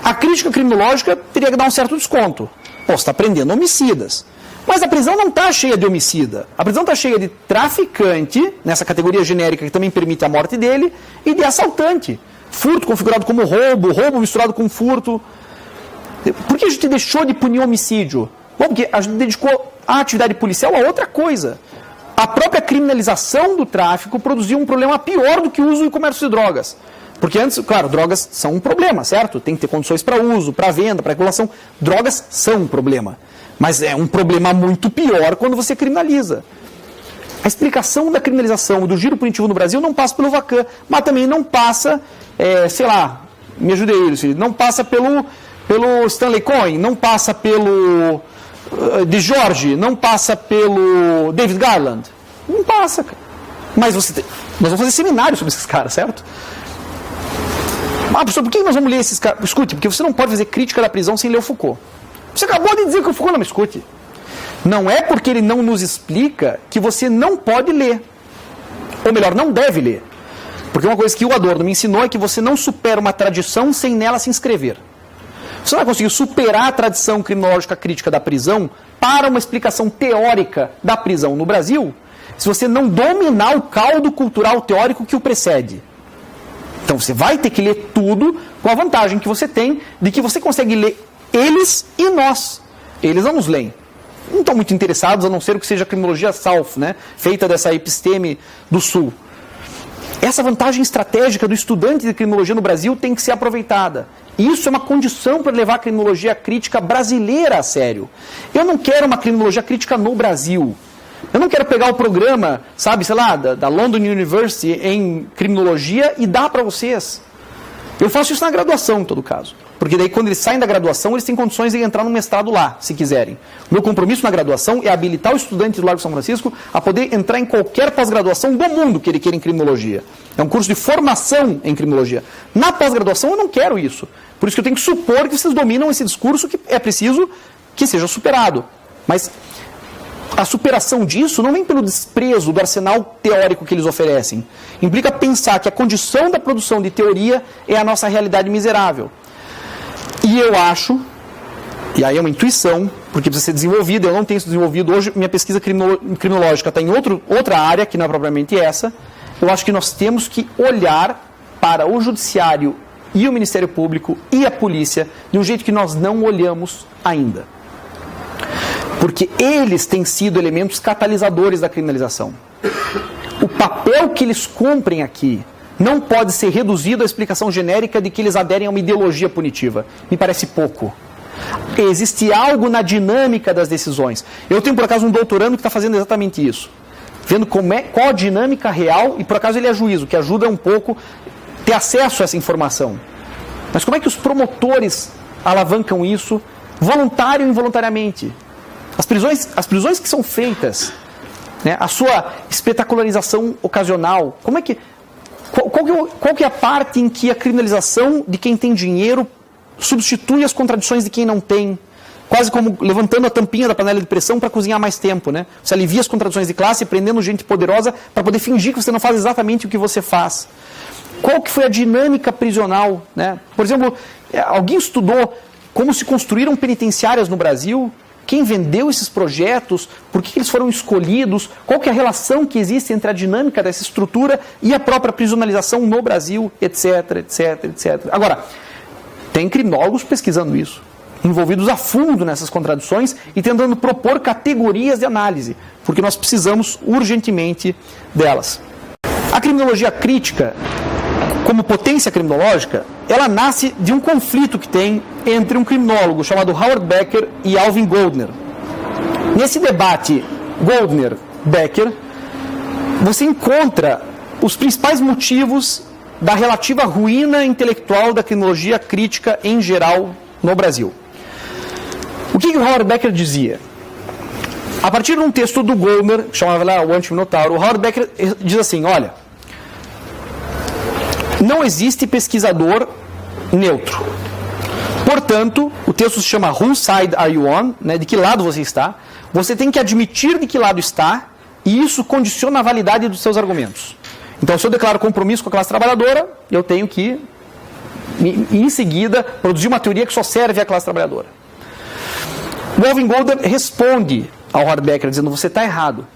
a crítica criminológica teria que dar um certo desconto. Pô, você está prendendo homicidas. Mas a prisão não está cheia de homicida. A prisão está cheia de traficante, nessa categoria genérica que também permite a morte dele, e de assaltante. Furto configurado como roubo, roubo misturado com furto. Por que a gente deixou de punir homicídio? Bom, porque a gente dedicou a atividade policial a outra coisa. A própria criminalização do tráfico produziu um problema pior do que o uso e comércio de drogas. Porque antes, claro, drogas são um problema, certo? Tem que ter condições para uso, para venda, para regulação. Drogas são um problema. Mas é um problema muito pior quando você criminaliza. A explicação da criminalização do giro punitivo no Brasil não passa pelo Vacan, mas também não passa, sei lá, me ajude aí, não passa pelo Stanley Cohen, não passa pelo de Jorge, não passa pelo David Garland. Não passa, cara. Mas nós vamos fazer seminário sobre esses caras, certo? Ah, professor, por que nós vamos ler esses caras? Escute, porque você não pode fazer crítica da prisão sem ler o Foucault. Você acabou de dizer que o Foucault não me escute. Não é porque ele não nos explica que você não pode ler. Ou melhor, não deve ler. Porque uma coisa que o Adorno me ensinou é que você não supera uma tradição sem nela se inscrever. Você não vai conseguir superar a tradição criminológica crítica da prisão para uma explicação teórica da prisão no Brasil se você não dominar o caldo cultural teórico que o precede. Então você vai ter que ler tudo com a vantagem que você tem de que você consegue ler eles e nós. Eles não nos leem. Não estão muito interessados, a não ser que seja a criminologia South, né? Feita dessa episteme do Sul. Essa vantagem estratégica do estudante de criminologia no Brasil tem que ser aproveitada. Isso é uma condição para levar a criminologia crítica brasileira a sério. Eu não quero uma criminologia crítica no Brasil. Eu não quero pegar o programa, sabe, sei lá, da London University em criminologia e dar para vocês. Eu faço isso na graduação, em todo caso. Porque daí, quando eles saem da graduação, eles têm condições de entrar no mestrado lá, se quiserem. O meu compromisso na graduação é habilitar o estudante do Largo São Francisco a poder entrar em qualquer pós-graduação do mundo que ele queira em criminologia. É um curso de formação em criminologia. Na pós-graduação, eu não quero isso. Por isso que eu tenho que supor que vocês dominam esse discurso que é preciso que seja superado. Mas a superação disso não vem pelo desprezo do arsenal teórico que eles oferecem. Implica pensar que a condição da produção de teoria é a nossa realidade miserável. E eu acho, e aí é uma intuição, porque precisa ser desenvolvida, eu não tenho isso desenvolvido. Hoje minha pesquisa criminológica está em outra área, que não é propriamente essa. Eu acho que nós temos que olhar para o judiciário e o Ministério Público e a polícia de um jeito que nós não olhamos ainda. Porque eles têm sido elementos catalisadores da criminalização. O papel que eles cumprem aqui não pode ser reduzido à explicação genérica de que eles aderem a uma ideologia punitiva. Me parece pouco. Existe algo na dinâmica das decisões. Eu tenho, por acaso, um doutorando que está fazendo exatamente isso. Vendo qual a dinâmica real, e por acaso ele é juízo, que ajuda um pouco a ter acesso a essa informação. Mas como é que os promotores alavancam isso, voluntário ou involuntariamente? As prisões que são feitas, né, a sua espetacularização ocasional, qual que é a parte em que a criminalização de quem tem dinheiro substitui as contradições de quem não tem? Quase como levantando a tampinha da panela de pressão para cozinhar mais tempo, né? Você alivia as contradições de classe, prendendo gente poderosa para poder fingir que você não faz exatamente o que você faz. Qual que foi a dinâmica prisional, né? Por exemplo, alguém estudou como se construíram penitenciárias no Brasil? Quem vendeu esses projetos? Por que eles foram escolhidos? Qual que é a relação que existe entre a dinâmica dessa estrutura e a própria prisionalização no Brasil, etc, etc, etc. Agora, tem criminólogos pesquisando isso, envolvidos a fundo nessas contradições e tentando propor categorias de análise, porque nós precisamos urgentemente delas. A criminologia crítica, como potência criminológica, ela nasce de um conflito que tem entre um criminólogo chamado Howard Becker e Alvin Goldner. Nesse debate Goldner-Becker, você encontra os principais motivos da relativa ruína intelectual da criminologia crítica em geral no Brasil. O que o Howard Becker dizia? A partir de um texto do Goldner, que chamava lá o Anti-Minotauro, o Howard Becker diz assim, olha, não existe pesquisador neutro. Portanto, o texto se chama Whose Side Are You On? Né, de que lado você está? Você tem que admitir de que lado está, e isso condiciona a validade dos seus argumentos. Então, se eu declaro compromisso com a classe trabalhadora, eu tenho que, em seguida, produzir uma teoria que só serve à classe trabalhadora. O Alvin Goldner responde ao Howard Becker dizendo, você está errado.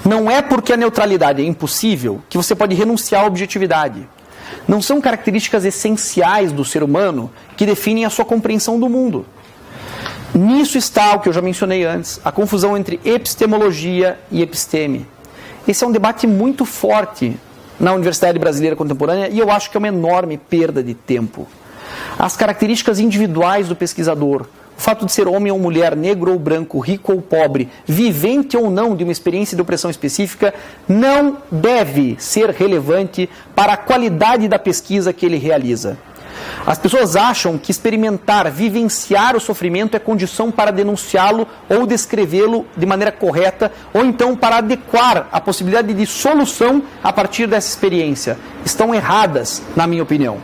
Não é porque a neutralidade é impossível que você pode renunciar à objetividade. Não são características essenciais do ser humano que definem a sua compreensão do mundo. Nisso está o que eu já mencionei antes, a confusão entre epistemologia e episteme. Esse é um debate muito forte na Universidade Brasileira Contemporânea e eu acho que é uma enorme perda de tempo. As características individuais do pesquisador, o fato de ser homem ou mulher, negro ou branco, rico ou pobre, vivente ou não de uma experiência de opressão específica, não deve ser relevante para a qualidade da pesquisa que ele realiza. As pessoas acham que experimentar, vivenciar o sofrimento é condição para denunciá-lo ou descrevê-lo de maneira correta, ou então para adequar a possibilidade de solução a partir dessa experiência. Estão erradas, na minha opinião.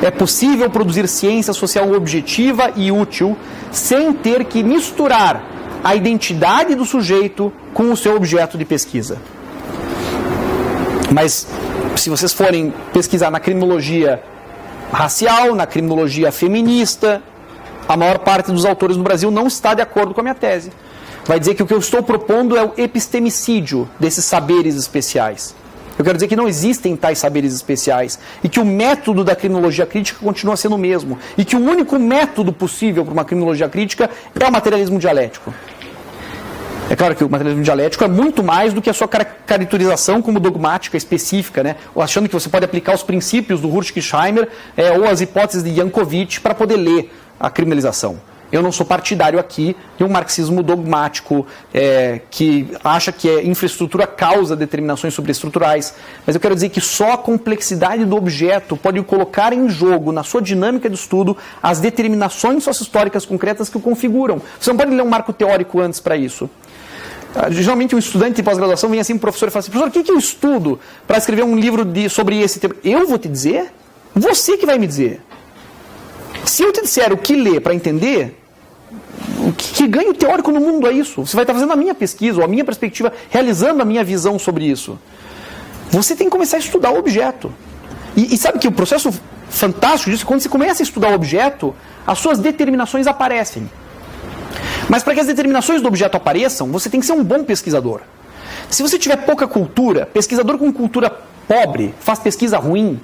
É possível produzir ciência social objetiva e útil sem ter que misturar a identidade do sujeito com o seu objeto de pesquisa. Mas, se vocês forem pesquisar na criminologia racial, na criminologia feminista, a maior parte dos autores no Brasil não está de acordo com a minha tese. Vai dizer que o que eu estou propondo é o epistemicídio desses saberes especiais. Eu quero dizer que não existem tais saberes especiais e que o método da criminologia crítica continua sendo o mesmo e que o único método possível para uma criminologia crítica é o materialismo dialético. É claro que o materialismo dialético é muito mais do que a sua caracterização como dogmática específica, né? Ou achando que você pode aplicar os princípios do Hurtkisheimer ou as hipóteses de Yankovic para poder ler a criminalização. Eu não sou partidário aqui de um marxismo dogmático que acha que a infraestrutura causa determinações sobreestruturais, mas eu quero dizer que só a complexidade do objeto pode colocar em jogo, na sua dinâmica de estudo, as determinações sociohistóricas concretas que o configuram. Você não pode ler um marco teórico antes para isso. Geralmente um estudante de pós-graduação vem assim para o professor e fala assim, professor, o que eu estudo para escrever um livro sobre esse tema? Eu vou te dizer? Você que vai me dizer. Se eu te disser o que ler para entender, Que ganho teórico no mundo é isso? Você vai estar fazendo a minha pesquisa, ou a minha perspectiva, realizando a minha visão sobre isso. Você tem que começar a estudar o objeto. E sabe que o processo fantástico disso, quando você começa a estudar o objeto, as suas determinações aparecem. Mas para que as determinações do objeto apareçam, você tem que ser um bom pesquisador. Se você tiver pouca cultura, pesquisador com cultura pobre faz pesquisa ruim.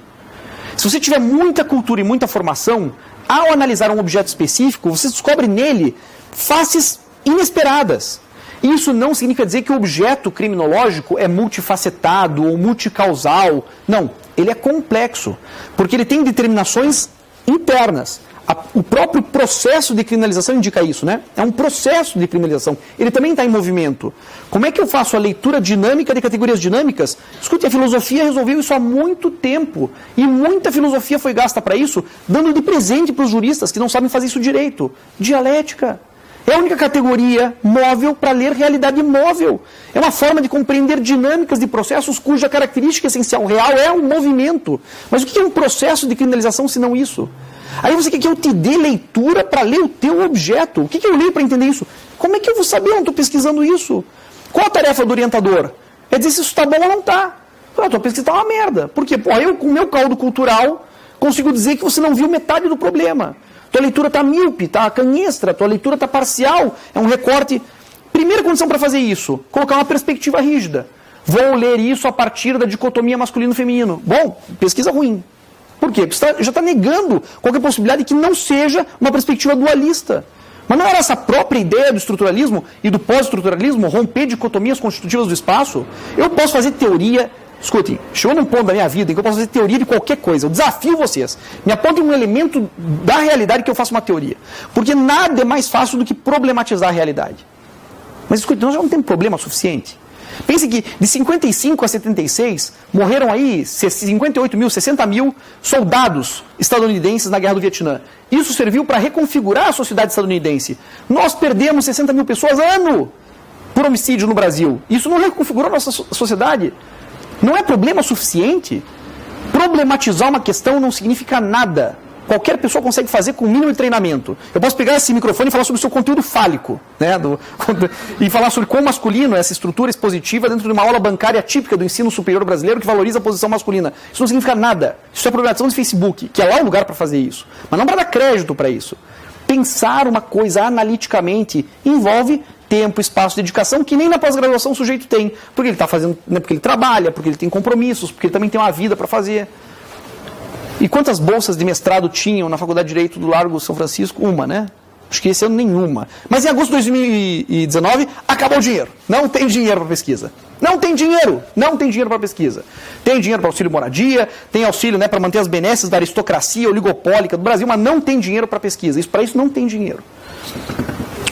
Se você tiver muita cultura e muita formação, ao analisar um objeto específico, você descobre nele faces inesperadas. Isso não significa dizer que o objeto criminológico é multifacetado ou multicausal. Não, ele é complexo, porque ele tem determinações internas. O próprio processo de criminalização indica isso, né? É um processo de criminalização. Ele também está em movimento. Como é que eu faço a leitura dinâmica de categorias dinâmicas? Escute, a filosofia resolveu isso há muito tempo. E muita filosofia foi gasta para isso, dando de presente para os juristas que não sabem fazer isso direito. Dialética. É a única categoria móvel para ler realidade móvel. É uma forma de compreender dinâmicas de processos cuja característica essencial real é o movimento. Mas o que é um processo de criminalização se não isso? Aí você quer que eu te dê leitura para ler o teu objeto. O que eu leio para entender isso? Como é que eu vou saber? Eu não estou pesquisando isso. Qual a tarefa do orientador? É dizer se isso está bom ou não está. A tua pesquisa está uma merda. Por quê? Eu, com o meu caldo cultural, consigo dizer que você não viu metade do problema. Tua leitura está míope, está canhestra, tua leitura está parcial, é um recorte. Primeira condição para fazer isso, colocar uma perspectiva rígida. Vou ler isso a partir da dicotomia masculino-feminino. Bom, pesquisa ruim. Por quê? Porque você já está negando qualquer possibilidade que não seja uma perspectiva dualista. Mas não era essa própria ideia do estruturalismo e do pós-estruturalismo romper dicotomias constitutivas do espaço? Eu posso fazer teoria. Escute, chegou num ponto da minha vida em que eu posso fazer teoria de qualquer coisa. Eu desafio vocês. Me apontem um elemento da realidade que eu faça uma teoria. Porque nada é mais fácil do que problematizar a realidade. Mas escute, nós já não temos problema suficiente. Pense que de 55 a 76 morreram aí 58 mil, 60 mil soldados estadunidenses na Guerra do Vietnã. Isso serviu para reconfigurar a sociedade estadunidense. Nós perdemos 60 mil pessoas ano por homicídio no Brasil. Isso não reconfigurou a nossa sociedade. Não é problema suficiente? Problematizar uma questão não significa nada. Qualquer pessoa consegue fazer com o mínimo de treinamento. Eu posso pegar esse microfone e falar sobre o seu conteúdo fálico, né? E falar sobre quão masculino é essa estrutura expositiva dentro de uma aula bancária típica do ensino superior brasileiro que valoriza a posição masculina. Isso não significa nada. Isso é problematização de Facebook, que é lá o lugar para fazer isso. Mas não para dar crédito para isso. Pensar uma coisa analiticamente envolve tempo, espaço, dedicação, que nem na pós-graduação o sujeito tem. Porque ele está fazendo, né, porque ele trabalha, porque ele tem compromissos, porque ele também tem uma vida para fazer. E quantas bolsas de mestrado tinham na Faculdade de Direito do Largo São Francisco? Uma, né? Acho que esse ano nenhuma. Mas em agosto de 2019, acabou o dinheiro. Não tem dinheiro para pesquisa. Não tem dinheiro. Não tem dinheiro para pesquisa. Tem dinheiro para auxílio moradia, tem auxílio, né, para manter as benesses da aristocracia oligopólica do Brasil, mas não tem dinheiro para pesquisa. Para isso não tem dinheiro.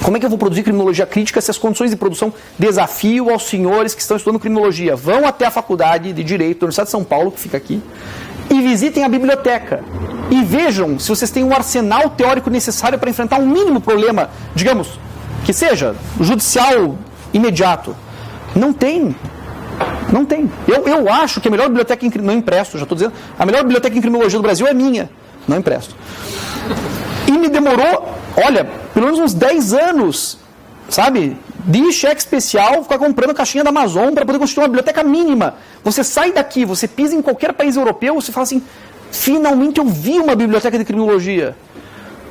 Como é que eu vou produzir criminologia crítica se as condições de produção desafio aos senhores que estão estudando criminologia? Vão até a Faculdade de Direito da Universidade de São Paulo, que fica aqui, e visitem a biblioteca. E vejam se vocês têm um arsenal teórico necessário para enfrentar um mínimo problema, digamos, que seja judicial imediato. Não tem. Não tem. Eu acho que a melhor biblioteca não empresto, já estou dizendo, a melhor biblioteca em criminologia do Brasil é minha. Não empresto. E me demorou, olha, pelo menos uns 10 anos, sabe, de cheque especial, ficar comprando caixinha da Amazon para poder constituir uma biblioteca mínima. Você sai daqui, você pisa em qualquer país europeu, você fala assim, finalmente eu vi uma biblioteca de criminologia.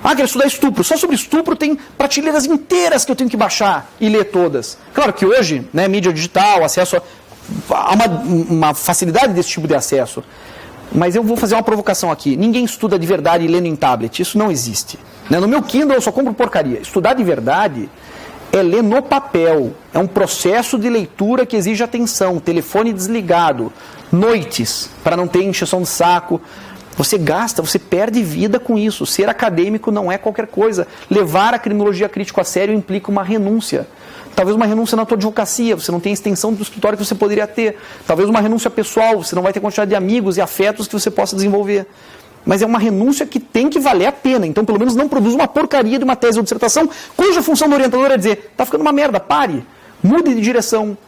Ah, quero estudar estupro. Só sobre estupro tem prateleiras inteiras que eu tenho que baixar e ler todas. Claro que hoje, né, mídia digital, acesso a uma facilidade desse tipo de acesso. Mas eu vou fazer uma provocação aqui. Ninguém estuda de verdade lendo em tablet. Isso não existe. Né? No meu Kindle eu só compro porcaria. Estudar de verdade é ler no papel. É um processo de leitura que exige atenção. Telefone desligado. Noites, para não ter encheção de saco. Você gasta, você perde vida com isso. Ser acadêmico não é qualquer coisa. Levar a criminologia crítica a sério implica uma renúncia. Talvez uma renúncia na tua advocacia, você não tem a extensão do escritório que você poderia ter. Talvez uma renúncia pessoal, você não vai ter quantidade de amigos e afetos que você possa desenvolver. Mas é uma renúncia que tem que valer a pena. Então, pelo menos, não produz uma porcaria de uma tese ou dissertação, cuja função do orientador é dizer, está ficando uma merda, pare, mude de direção.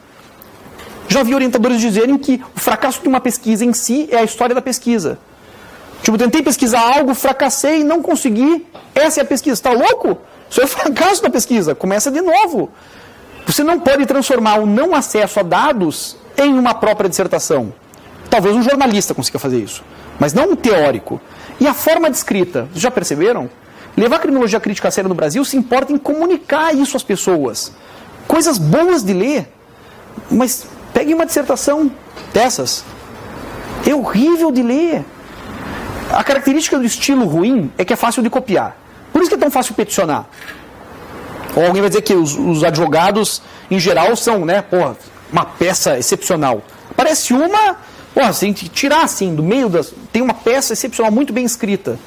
Já vi orientadores dizerem que o fracasso de uma pesquisa em si é a história da pesquisa. Tipo, tentei pesquisar algo, fracassei, não consegui, essa é a pesquisa. Está louco? Isso é o fracasso da pesquisa. Começa de novo. Você não pode transformar o não acesso a dados em uma própria dissertação. Talvez um jornalista consiga fazer isso, mas não um teórico. E a forma de escrita, vocês já perceberam? Levar a criminologia crítica a sério no Brasil se importa em comunicar isso às pessoas. Coisas boas de ler, mas pegue uma dissertação dessas. É horrível de ler. A característica do estilo ruim é que é fácil de copiar. Por isso que é tão fácil peticionar. Ou alguém vai dizer que os advogados, em geral, são, né, uma peça excepcional. Parece uma, você tem que tirar assim, do meio das... Tem uma peça excepcional, muito bem escrita.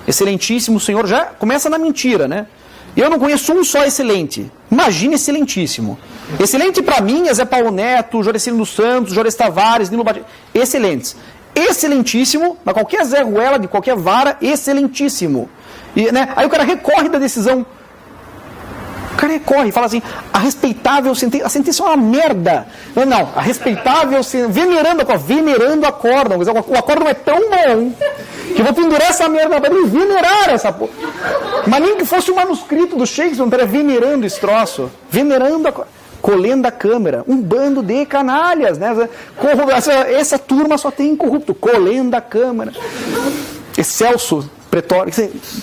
Excelentíssimo, o senhor já começa na mentira, né? Eu não conheço um só excelente. Imagina excelentíssimo. Excelente para mim é Zé Paulo Neto, Jorecino dos Santos, Jores Tavares, Nilo Batista. Excelentes. Excelentíssimo, mas qualquer Zé Ruela de qualquer vara, excelentíssimo. E, né, aí o cara recorre da decisão. O cara recorre e fala assim, a respeitável sentença, a sentença é uma merda. Não, a respeitável venerando acórdão. O acórdão é tão bom que eu vou pendurar essa merda para ele venerar essa porra. Mas nem que fosse um manuscrito do Shakespeare, não estaria venerando esse troço. Venerando colhendo a câmera. Um bando de canalhas, né? Essa turma só tem corrupto. Colhendo a câmara. Excelso pretório,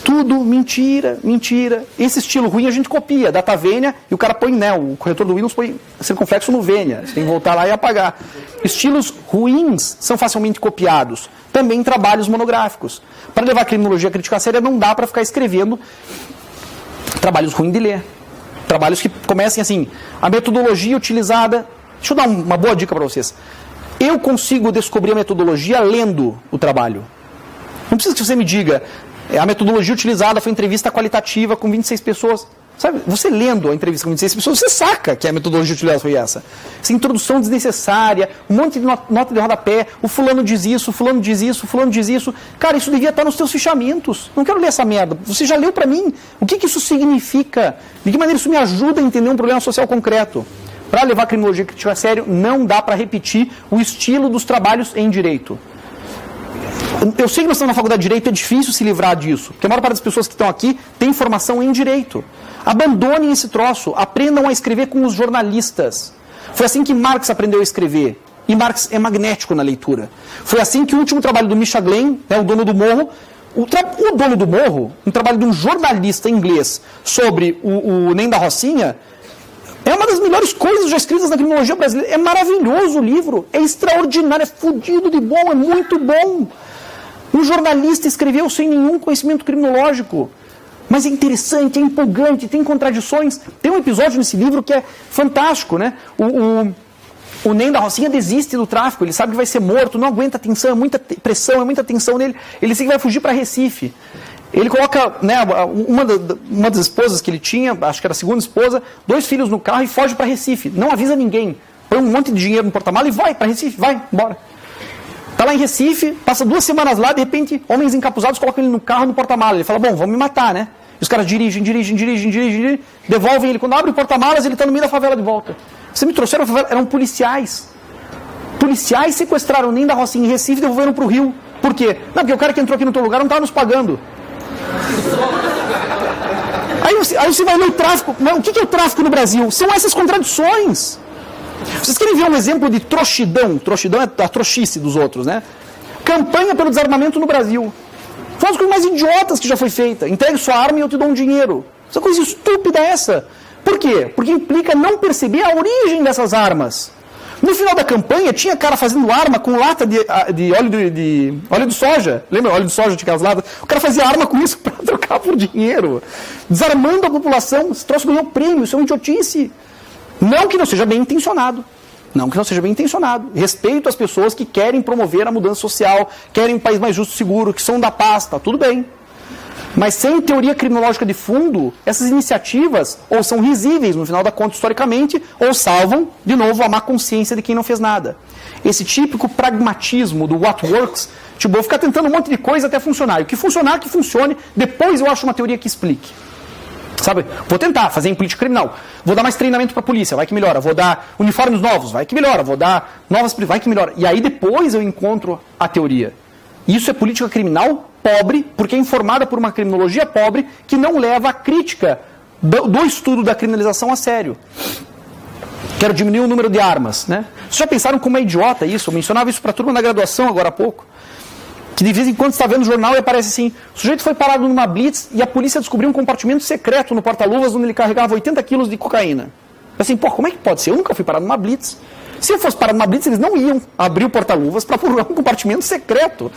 tudo mentira, mentira. Esse estilo ruim a gente copia, data vênia, e o cara põe, né, o corretor do Windows põe circunflexo no vênia, você tem que voltar lá e apagar. Estilos ruins são facilmente copiados, também em trabalhos monográficos. Para levar a criminologia crítica a séria, não dá para ficar escrevendo trabalhos ruins de ler. Trabalhos que comecem assim, a metodologia utilizada... Deixa eu dar uma boa dica para vocês. Eu consigo descobrir a metodologia lendo o trabalho. Não precisa que você me diga, a metodologia utilizada foi entrevista qualitativa com 26 pessoas. Sabe, você lendo a entrevista com 26 pessoas, você saca que a metodologia utilizada foi essa. Essa introdução desnecessária, um monte de nota de rodapé, o fulano diz isso, o fulano diz isso, o fulano diz isso. Cara, isso devia estar nos seus fichamentos. Não quero ler essa merda. Você já leu para mim. O que isso significa? De que maneira isso me ajuda a entender um problema social concreto? Para levar a criminologia crítica a sério, não dá para repetir o estilo dos trabalhos em direito. Eu sei que nós estamos na faculdade de Direito, é difícil se livrar disso, porque a maior parte das pessoas que estão aqui tem formação em Direito. Abandonem esse troço, aprendam a escrever com os jornalistas. Foi assim que Marx aprendeu a escrever, e Marx é magnético na leitura. Foi assim que o último trabalho do Misha Glenn, né, o dono do Morro, o dono do Morro, um trabalho de um jornalista inglês sobre o Nem da Rocinha, é uma das melhores coisas já escritas na criminologia brasileira. É maravilhoso o livro, é extraordinário, é fodido de bom, é muito bom. Um jornalista escreveu sem nenhum conhecimento criminológico. Mas é interessante, é empolgante, tem contradições. Tem um episódio nesse livro que é fantástico, né? O Nem da Rocinha desiste do tráfico, ele sabe que vai ser morto, não aguenta a tensão, é muita pressão, é muita tensão nele. Ele sei que vai fugir para Recife. Ele coloca, né, uma das esposas que ele tinha, acho que era a segunda esposa, 2 filhos no carro e foge para Recife. Não avisa ninguém. Põe um monte de dinheiro no porta-mala e vai para Recife, vai, embora. Está lá em Recife, passa 2 semanas lá, de repente, homens encapuzados colocam ele no carro, no porta-mala. Ele fala, bom, vão me matar, né? E os caras dirigem, devolvem ele. Quando abre o porta-malas, ele está no meio da favela de volta. Você me trouxeram a favela, eram policiais. Policiais sequestraram Nem da Rocinha em Recife e devolveram para o Rio. Por quê? Não, porque o cara que entrou aqui no teu lugar não estava nos pagando. Aí você vai ler o tráfico. Mas o que é o tráfico no Brasil? São essas contradições. Vocês querem ver um exemplo de trouxidão? Trouxidão é a trouxice dos outros, né? Campanha pelo desarmamento no Brasil. Foi uma das coisas mais idiotas que já foi feita. Entregue sua arma e eu te dou um dinheiro. Essa coisa estúpida é essa. Por quê? Porque implica não perceber a origem dessas armas. No final da campanha, tinha cara fazendo arma com lata de óleo de soja. Lembra? Óleo de soja tinha aquelas latas. O cara fazia arma com isso para trocar por dinheiro. Desarmando a população. Esse troço ganhou prêmio. Isso é uma idiotice. Não que não seja bem intencionado. Não que não seja bem intencionado. Respeito às pessoas que querem promover a mudança social, querem um país mais justo e seguro, que são da paz, tá tudo bem. Mas sem teoria criminológica de fundo, essas iniciativas ou são risíveis, no final da conta, historicamente, ou salvam, de novo, a má consciência de quem não fez nada. Esse típico pragmatismo do what works, tipo, vou ficar tentando um monte de coisa até funcionar. E o que funcionar, que funcione, depois eu acho uma teoria que explique. Sabe? Vou tentar fazer em política criminal. Vou dar mais treinamento para a polícia, vai que melhora. Vou dar uniformes novos, vai que melhora. Vou dar novas, vai que melhora. E aí depois eu encontro a teoria. Isso é política criminal pobre, porque é informada por uma criminologia pobre que não leva a crítica do estudo da criminalização a sério. Quero diminuir o número de armas, né? Vocês já pensaram como é idiota isso? Eu mencionava isso para a turma na graduação agora há pouco. Que de vez em quando você está vendo o jornal e aparece assim, o sujeito foi parado numa blitz e a polícia descobriu um compartimento secreto no porta-luvas onde ele carregava 80 quilos de cocaína. Assim, pô, como é que pode ser? Eu nunca fui parado numa blitz. Se eu fosse parado numa blitz, eles não iam abrir o porta-luvas para procurar um compartimento secreto.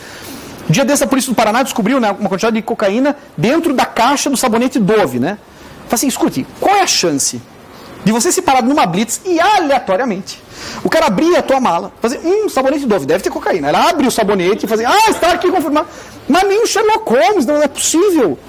Dia desse, a polícia do Paraná descobriu, né, uma quantidade de cocaína dentro da caixa do sabonete Dove, né? Fala assim, escute, qual é a chance de você ser parado numa blitz e aleatoriamente o cara abrir a tua mala, fazer, sabonete Dove, deve ter cocaína. Ela abre o sabonete e faz, está aqui confirmado. Mas nem o Sherlock Holmes, não é possível.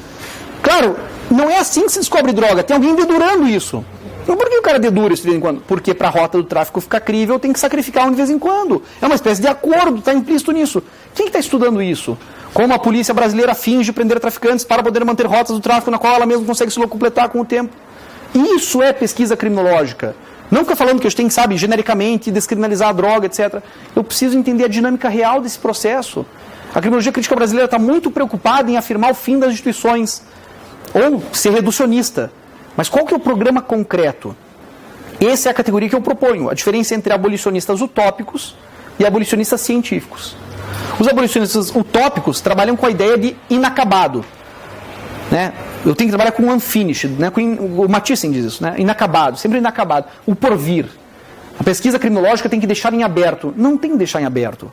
Claro, não é assim que se descobre droga, tem alguém dedurando isso. Então por que o cara dedura isso de vez em quando? Porque para a rota do tráfico ficar crível tem que sacrificar um de vez em quando. É uma espécie de acordo, está implícito nisso. Quem está estudando isso? Como a polícia brasileira finge prender traficantes para poder manter rotas do tráfico na qual ela mesma consegue se locupletar com o tempo. Isso é pesquisa criminológica. Não fica falando que a gente tem que, sabe, genericamente descriminalizar a droga, etc. Eu preciso entender a dinâmica real desse processo. A criminologia crítica brasileira está muito preocupada em afirmar o fim das instituições, ou ser reducionista. Mas qual que é o programa concreto? Essa é a categoria que eu proponho, a diferença entre abolicionistas utópicos e abolicionistas científicos. Os abolicionistas utópicos trabalham com a ideia de inacabado. Né? Eu tenho que trabalhar com unfinished, né? O Mathiesen diz isso, né? Inacabado, sempre inacabado. O porvir. A pesquisa criminológica tem que deixar em aberto. Não tem que deixar em aberto.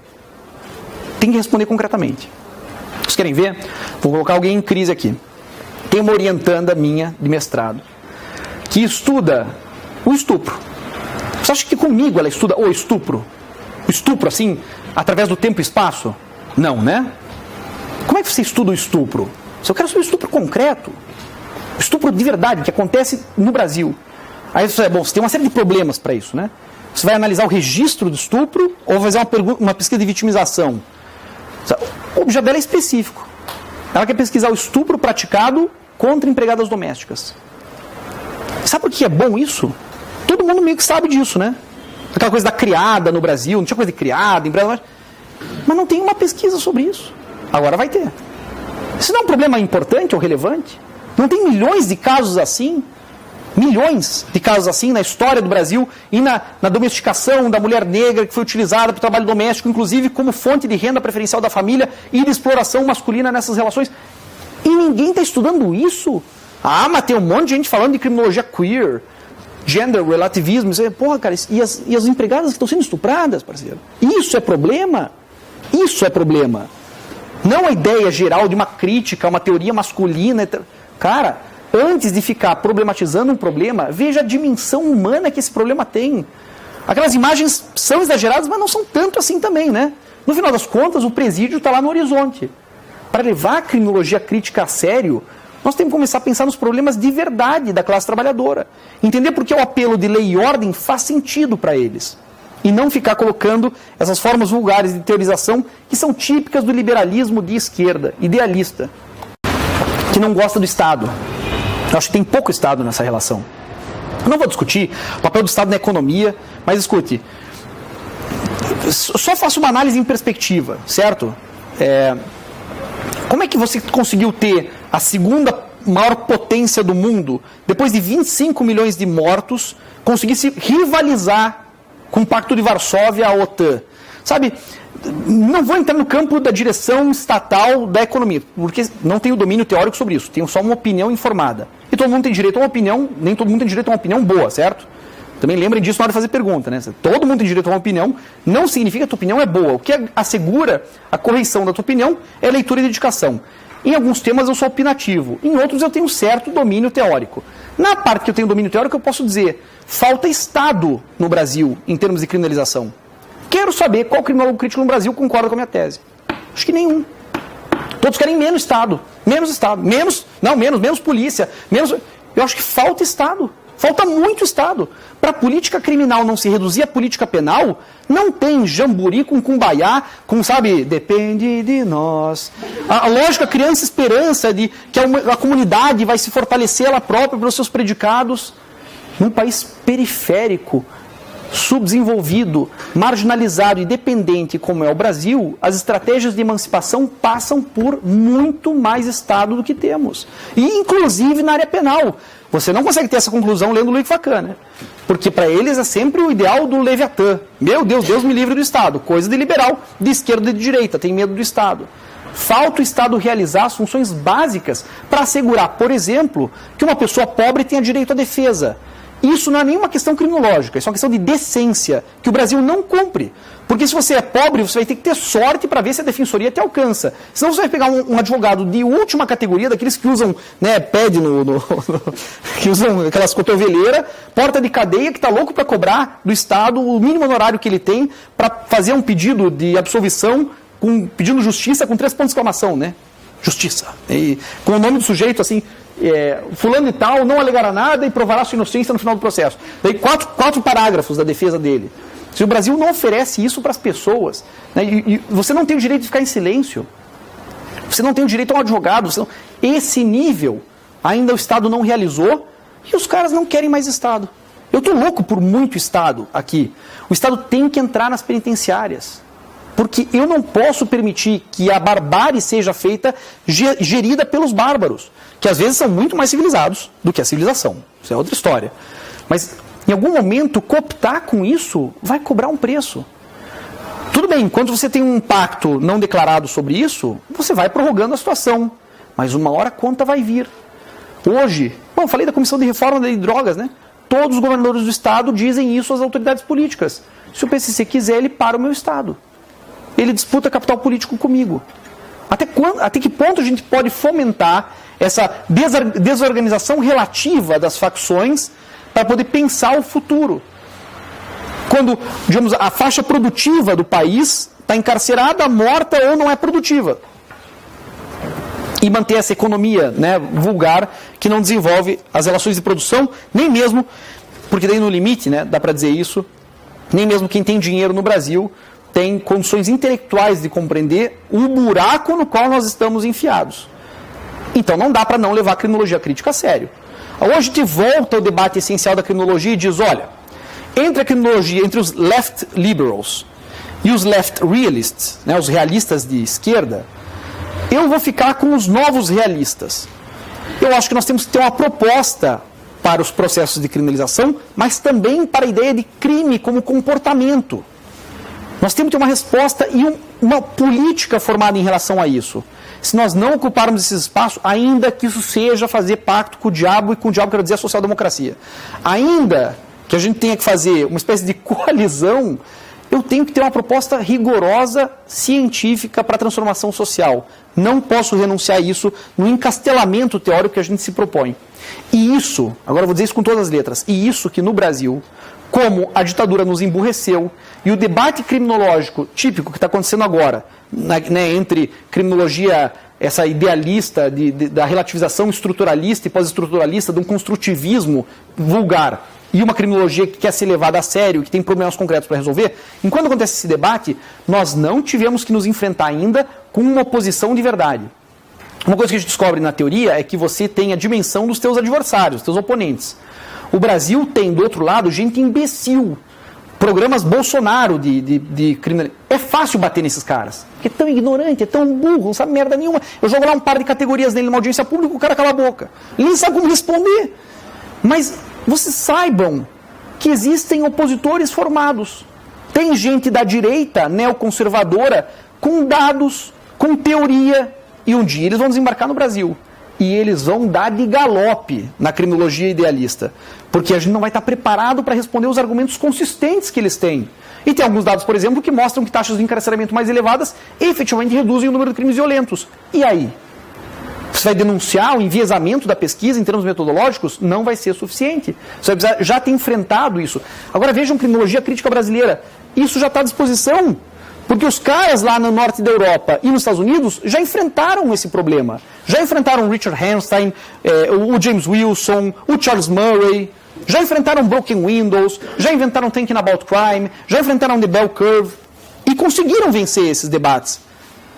Tem que responder concretamente. Vocês querem ver? Vou colocar alguém em crise aqui. Tem uma orientanda minha de mestrado que estuda o estupro. Você acha que comigo ela estuda o estupro? O estupro, assim, através do tempo e espaço? Não, né? Como é que você estuda o estupro? Se eu quero saber o estupro concreto, o estupro de verdade, que acontece no Brasil. Aí você você tem uma série de problemas para isso, né? Você vai analisar o registro do estupro ou vai fazer uma pesquisa de vitimização? O objeto dela é específico. Ela quer pesquisar o estupro praticado contra empregadas domésticas. Sabe por que é bom isso? Todo mundo meio que sabe disso, né? Aquela coisa da criada no Brasil, não tinha coisa de criada, empregada, mas não tem uma pesquisa sobre isso. Agora vai ter. Isso não é um problema importante ou relevante? Não tem milhões de casos assim? Milhões de casos assim na história do Brasil e na domesticação da mulher negra que foi utilizada para o trabalho doméstico, inclusive como fonte de renda preferencial da família e de exploração masculina nessas relações. E ninguém está estudando isso? Mas tem um monte de gente falando de criminologia queer, gender relativismo. Porra, cara, e as empregadas que estão sendo estupradas, parceiro? Isso é problema? Isso é problema. Não a ideia geral de uma crítica, uma teoria masculina. Cara, antes de ficar problematizando um problema, veja a dimensão humana que esse problema tem. Aquelas imagens são exageradas, mas não são tanto assim também, né? No final das contas, o presídio está lá no horizonte. Para levar a criminologia crítica a sério, nós temos que começar a pensar nos problemas de verdade da classe trabalhadora. Entender por que o apelo de lei e ordem faz sentido para eles. E não ficar colocando essas formas vulgares de teorização que são típicas do liberalismo de esquerda, idealista, que não gosta do Estado. Eu acho que tem pouco Estado nessa relação. Eu não vou discutir o papel do Estado na economia, mas escute, só faço uma análise em perspectiva, certo? Como é que você conseguiu ter a segunda maior potência do mundo, depois de 25 milhões de mortos, conseguir se rivalizar com o Pacto de Varsóvia, a OTAN? Sabe, não vou entrar no campo da direção estatal da economia, porque não tenho domínio teórico sobre isso, tenho só uma opinião informada. E todo mundo tem direito a uma opinião, nem todo mundo tem direito a uma opinião boa, certo? Também lembrem disso na hora de fazer pergunta, né? Todo mundo tem direito a uma opinião, não significa que a tua opinião é boa. O que assegura a correção da tua opinião é leitura e dedicação. Em alguns temas eu sou opinativo, em outros eu tenho certo domínio teórico. Na parte que eu tenho domínio teórico eu posso dizer, falta Estado no Brasil em termos de criminalização. Quero saber qual criminólogo crítico no Brasil concorda com a minha tese. Acho que nenhum. Todos querem menos Estado, menos polícia, menos... Eu acho que falta Estado. Falta muito Estado. Para a política criminal não se reduzir à política penal, não tem Jamburi com Cumbaiá, com, sabe, depende de nós. A lógica criança esperança de que a comunidade vai se fortalecer ela própria pelos seus predicados. Num país periférico, subdesenvolvido, marginalizado e dependente como é o Brasil, as estratégias de emancipação passam por muito mais Estado do que temos. E, inclusive, na área penal. Você não consegue ter essa conclusão lendo Luiz Facan, né? Porque para eles é sempre o ideal do Leviatã. Meu Deus, Deus me livre do Estado. Coisa de liberal, de esquerda e de direita. Tem medo do Estado. Falta o Estado realizar as funções básicas para assegurar, por exemplo, que uma pessoa pobre tenha direito à defesa. Isso não é nenhuma questão criminológica, isso é uma questão de decência, que o Brasil não cumpre. Porque se você é pobre, você vai ter que ter sorte para ver se a defensoria te alcança. Senão você vai pegar um advogado de última categoria, daqueles que usam, né, pad que usam aquelas cotoveleiras, porta de cadeia, que está louco para cobrar do Estado o mínimo honorário que ele tem para fazer um pedido de absolvição, pedindo justiça com 3 pontos de exclamação, né? Justiça. E com o nome do sujeito, assim... fulano e tal não alegará nada e provará sua inocência no final do processo. Daí 4 parágrafos da defesa dele. Se o Brasil não oferece isso para as pessoas, né, e você não tem o direito de ficar em silêncio, você não tem o direito a um advogado, esse nível ainda o Estado não realizou e os caras não querem mais Estado. Eu estou louco por muito Estado aqui. O Estado tem que entrar nas penitenciárias. Porque eu não posso permitir que a barbárie seja feita, gerida pelos bárbaros, que às vezes são muito mais civilizados do que a civilização. Isso é outra história. Mas, em algum momento, cooptar com isso vai cobrar um preço. Tudo bem, enquanto você tem um pacto não declarado sobre isso, você vai prorrogando a situação. Mas uma hora a conta vai vir. Hoje, bom, falei da Comissão de Reforma da Lei de Drogas, né? Todos os governadores do Estado dizem isso às autoridades políticas. Se o PCC quiser, ele para o meu Estado. Ele disputa capital político comigo. Até que ponto a gente pode fomentar essa desorganização relativa das facções para poder pensar o futuro? Quando, digamos, a faixa produtiva do país está encarcerada, morta ou não é produtiva. E manter essa economia, né, vulgar que não desenvolve as relações de produção, nem mesmo, porque daí no limite, né, dá para dizer isso, nem mesmo quem tem dinheiro no Brasil tem condições intelectuais de compreender o buraco no qual nós estamos enfiados. Então não dá para não levar a criminologia crítica a sério. Hoje a gente volta ao debate essencial da criminologia e diz, olha, entre a criminologia, entre os left liberals e os left realists, né, os realistas de esquerda, eu vou ficar com os novos realistas. Eu acho que nós temos que ter uma proposta para os processos de criminalização, mas também para a ideia de crime como comportamento. Nós temos que ter uma resposta e uma política formada em relação a isso. Se nós não ocuparmos esse espaço, ainda que isso seja fazer pacto com o diabo, e com o diabo quero dizer a social-democracia, ainda que a gente tenha que fazer uma espécie de coalizão, eu tenho que ter uma proposta rigorosa, científica para a transformação social. Não posso renunciar a isso no encastelamento teórico que a gente se propõe. E isso, agora eu vou dizer isso com todas as letras, e isso que no Brasil, como a ditadura nos emburreceu, e o debate criminológico típico que está acontecendo agora, né, entre criminologia, essa idealista da relativização estruturalista e pós-estruturalista, de um construtivismo vulgar, e uma criminologia que quer ser levada a sério, que tem problemas concretos para resolver, enquanto acontece esse debate, nós não tivemos que nos enfrentar ainda com uma oposição de verdade. Uma coisa que a gente descobre na teoria é que você tem a dimensão dos teus adversários, dos teus oponentes. O Brasil tem, do outro lado, gente imbecil. Programas Bolsonaro de criminalidade. É fácil bater nesses caras. Porque é tão ignorante, é tão burro, não sabe merda nenhuma. Eu jogo lá um par de categorias nele numa audiência pública, o cara cala a boca. Ele nem sabe como responder. Mas vocês saibam que existem opositores formados. Tem gente da direita neoconservadora com dados, com teoria. E um dia eles vão desembarcar no Brasil. E eles vão dar de galope na criminologia idealista. Porque a gente não vai estar preparado para responder os argumentos consistentes que eles têm. E tem alguns dados, por exemplo, que mostram que taxas de encarceramento mais elevadas efetivamente reduzem o número de crimes violentos. E aí? Você vai denunciar o enviesamento da pesquisa em termos metodológicos? Não vai ser suficiente. Você vai precisar já ter enfrentado isso. Agora vejam criminologia crítica brasileira. Isso já está à disposição. Porque os caras lá no norte da Europa e nos Estados Unidos já enfrentaram esse problema. Já enfrentaram o Richard Hammerstein, o James Wilson, o Charles Murray, já enfrentaram Broken Windows, já inventaram Thinking About Crime, já enfrentaram The Bell Curve e conseguiram vencer esses debates.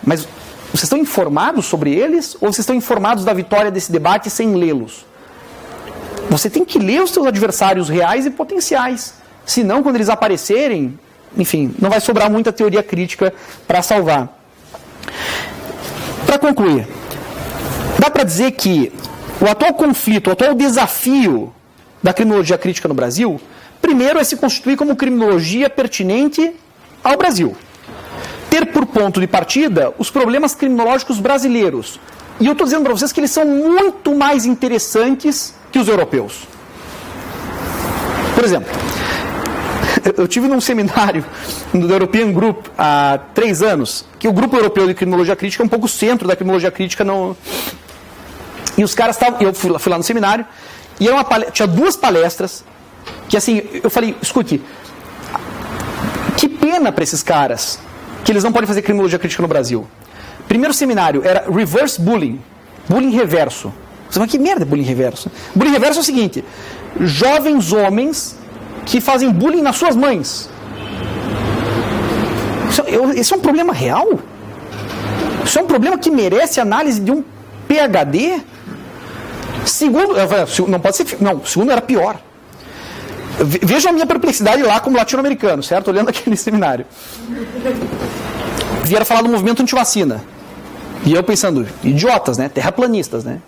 Mas vocês estão informados sobre eles ou vocês estão informados da vitória desse debate sem lê-los? Você tem que ler os seus adversários reais e potenciais. Senão, quando eles aparecerem, enfim, não vai sobrar muita teoria crítica para salvar. Para concluir, dá para dizer que o atual conflito, o atual desafio da criminologia crítica no Brasil, primeiro é se constituir como criminologia pertinente ao Brasil. Ter por ponto de partida os problemas criminológicos brasileiros. E eu estou dizendo para vocês que eles são muito mais interessantes que os europeus. Por exemplo, eu tive num seminário do European Group há 3 anos, que o Grupo Europeu de Criminologia Crítica é um pouco o centro da criminologia crítica. E os caras estavam... Eu fui lá no seminário, e era tinha 2 palestras, que assim, eu falei, escute, que pena para esses caras que eles não podem fazer criminologia crítica no Brasil. Primeiro seminário era Reverse Bullying, bullying reverso. Você fala, que merda é bullying reverso? Bullying reverso é o seguinte, jovens homens que fazem bullying nas suas mães. Esse é um problema real? Isso é um problema que merece análise de um PhD? Segundo, não pode ser, não, segundo era pior. Vejam a minha perplexidade lá como latino-americano, certo? Olhando aquele seminário. Vieram falar do movimento antivacina. E eu pensando, idiotas, né? Terraplanistas, né?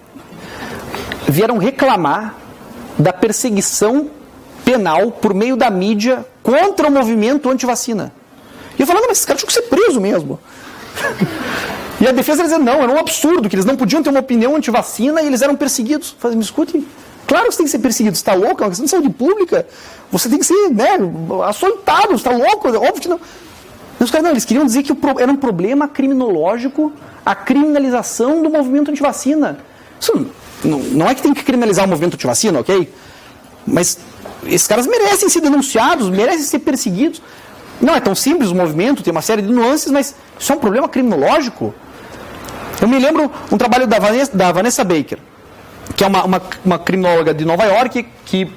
Vieram reclamar da perseguição penal por meio da mídia contra o movimento antivacina. E eu falando, mas esses caras tinham que ser presos mesmo. E a defesa dizendo, não, era um absurdo, que eles não podiam ter uma opinião antivacina e eles eram perseguidos. Eu falei, me escute, claro que você tem que ser perseguido, você está louco, é uma questão de saúde pública, você tem que ser, né, açoitado, você está louco, óbvio que não. Mas os caras não, eles queriam dizer que era um problema criminológico a criminalização do movimento antivacina. Isso não é que tem que criminalizar o movimento antivacina, ok? Mas esses caras merecem ser denunciados, merecem ser perseguidos. Não é tão simples o movimento, tem uma série de nuances, mas isso é um problema criminológico. Eu me lembro um trabalho da Vanessa Baker, que é uma criminóloga de Nova York, que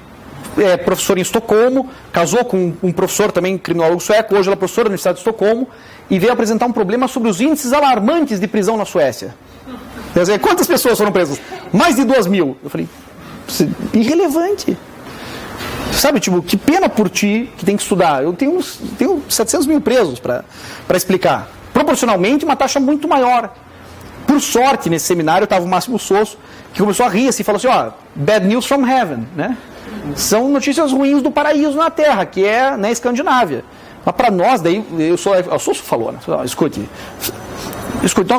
é professora em Estocolmo, casou com um professor também, criminólogo sueco, hoje ela é professora da Universidade de Estocolmo, e veio apresentar um problema sobre os índices alarmantes de prisão na Suécia. Quer dizer, quantas pessoas foram presas? Mais de 2.000. Eu falei, irrelevante. Sabe, tipo, que pena por ti que tem que estudar. Eu tenho 700 mil presos para explicar. Proporcionalmente, uma taxa muito maior. Por sorte, nesse seminário, estava o Máximo Sosso, que começou a rir assim, e falou assim, ó, bad news from heaven, né? São notícias ruins do paraíso na Terra, que é na Escandinávia. Mas para nós, daí, o Sosso falou, né? Escute,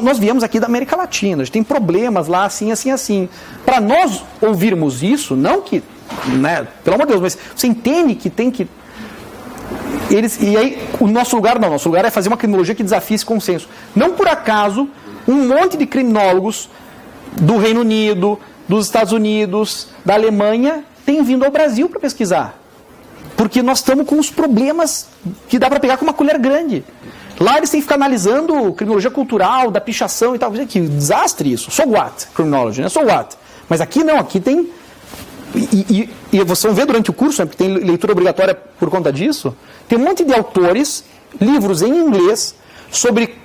nós viemos aqui da América Latina, a gente tem problemas lá, assim, assim, assim. Para nós ouvirmos isso, não que, né, pelo amor de Deus, mas você entende que tem que... E aí, o nosso lugar é fazer uma criminologia que desafie esse consenso. Não por acaso, um monte de criminólogos do Reino Unido, dos Estados Unidos, da Alemanha, têm vindo ao Brasil para pesquisar. Porque nós estamos com os problemas que dá para pegar com uma colher grande. Lá eles têm que ficar analisando criminologia cultural, da pichação e tal. Que desastre isso. So what? Criminology, né? So what? Mas aqui não, aqui tem... E vocês vão ver durante o curso, né, porque tem leitura obrigatória por conta disso, tem um monte de autores, livros em inglês, sobre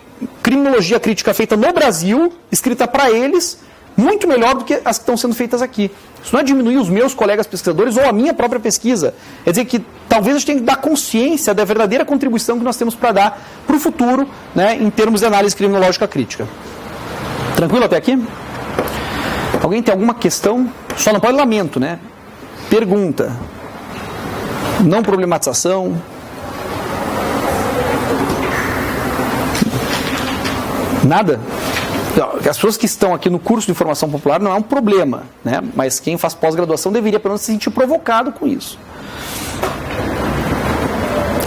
criminologia crítica feita no Brasil, escrita para eles, muito melhor do que as que estão sendo feitas aqui. Isso não é diminuir os meus colegas pesquisadores ou a minha própria pesquisa. É dizer que talvez a gente tenha que dar consciência da verdadeira contribuição que nós temos para dar para o futuro, né, em termos de análise criminológica crítica. Tranquilo até aqui? Alguém tem alguma questão? Só não pode lamento, né? Pergunta. Não problematização. Nada? As pessoas que estão aqui no curso de formação popular não é um problema, né? Mas quem faz pós-graduação deveria pelo menos se sentir provocado com isso.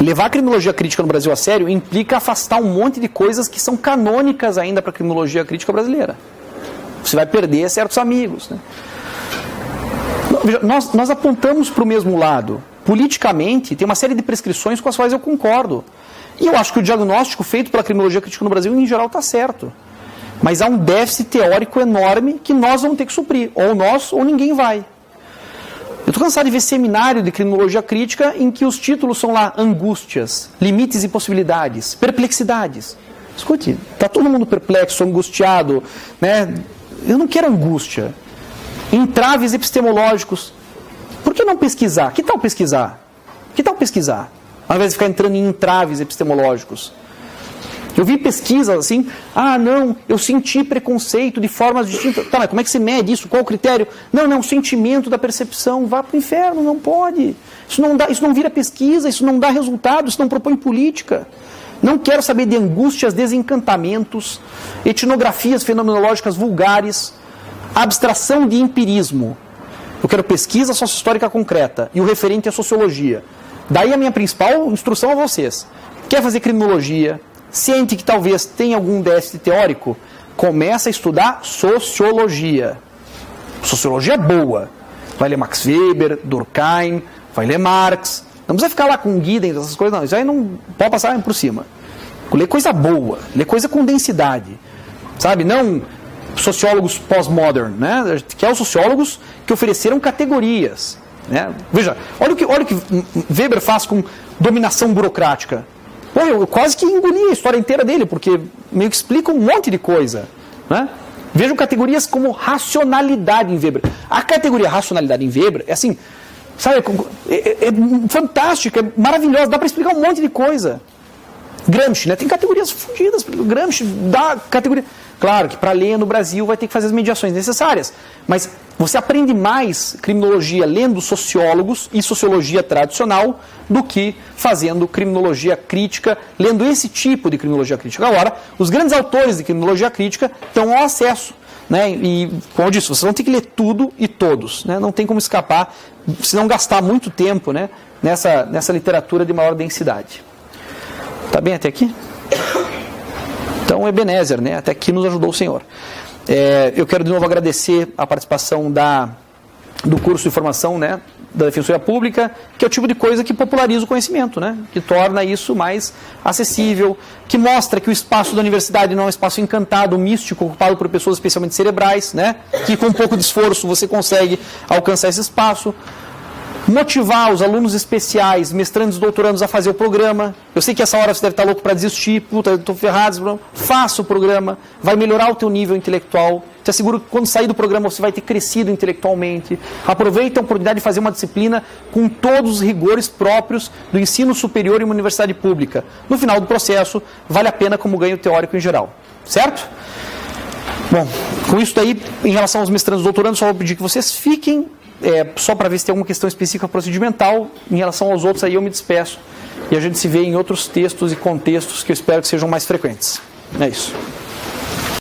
Levar a criminologia crítica no Brasil a sério implica afastar um monte de coisas que são canônicas ainda para a criminologia crítica brasileira. Você vai perder certos amigos, né? Nós apontamos para o mesmo lado. Politicamente, tem uma série de prescrições com as quais eu concordo. E eu acho que o diagnóstico feito pela criminologia crítica no Brasil, em geral, está certo. Mas há um déficit teórico enorme que nós vamos ter que suprir. Ou nós, ou ninguém vai. Eu estou cansado de ver seminário de criminologia crítica em que os títulos são lá angústias, limites e possibilidades, perplexidades. Escute, está todo mundo perplexo, angustiado, né? Eu não quero angústia. Entraves epistemológicos. Por que não pesquisar? Que tal pesquisar? Que tal pesquisar? Ao invés de ficar entrando em entraves epistemológicos. Eu vi pesquisas assim, não, eu senti preconceito de formas distintas. Tá, mas como é que você mede isso? Qual o critério? Não, sentimento da percepção, vá para o inferno, não pode. Isso não vira pesquisa, isso não dá resultado, isso não propõe política. Não quero saber de angústias, desencantamentos, etnografias fenomenológicas vulgares, abstração de empirismo. Eu quero pesquisa sociohistórica concreta e o referente é sociologia. Daí a minha principal instrução a vocês. Quer fazer criminologia? Sente que talvez tenha algum déficit teórico? Começa a estudar sociologia. Sociologia boa. Vai ler Max Weber, Durkheim, vai ler Marx. Não precisa ficar lá com Giddens, essas coisas, não. Isso aí não pode passar por cima. Lê coisa boa, lê coisa com densidade. Sabe? Não sociólogos pós-modern, né? Que é os sociólogos que ofereceram categorias. Né? Veja, olha o que Weber faz com dominação burocrática. Pô, eu quase que engoli a história inteira dele, porque meio que explica um monte de coisa. Né? Vejam categorias como racionalidade em Weber. A categoria racionalidade em Weber é assim, sabe, é fantástica, é maravilhosa, dá para explicar um monte de coisa. Gramsci, né? Tem categorias fundidas. Gramsci dá categoria. Claro que para ler no Brasil vai ter que fazer as mediações necessárias, mas você aprende mais criminologia lendo sociólogos e sociologia tradicional do que fazendo criminologia crítica, lendo esse tipo de criminologia crítica. Agora, os grandes autores de criminologia crítica estão ao acesso, né? E, como eu disse, vocês vão ter que ler tudo e todos, né? Não tem como escapar, se não gastar muito tempo, né? nessa literatura de maior densidade. Tá bem até aqui? Então, Ebenezer, né? Até aqui nos ajudou o Senhor. Eu quero de novo agradecer a participação do curso de formação, né, da Defensoria Pública, que é o tipo de coisa que populariza o conhecimento, né, que torna isso mais acessível, que mostra que o espaço da universidade não é um espaço encantado, místico, ocupado por pessoas especialmente cerebrais, né, que com um pouco de esforço você consegue alcançar esse espaço. Motivar os alunos especiais, mestrandos e doutorandos a fazer o programa. Eu sei que essa hora você deve estar louco para desistir, puta, eu estou ferrado. Faça o programa, vai melhorar o teu nível intelectual. Te asseguro que quando sair do programa você vai ter crescido intelectualmente. Aproveita a oportunidade de fazer uma disciplina com todos os rigores próprios do ensino superior em uma universidade pública. No final do processo, vale a pena como ganho teórico em geral. Certo? Bom, com isso daí, em relação aos mestrandos e doutorandos, só vou pedir que vocês fiquem só para ver se tem alguma questão específica procedimental. Em relação aos outros, aí eu me despeço. E a gente se vê em outros textos e contextos que eu espero que sejam mais frequentes. É isso.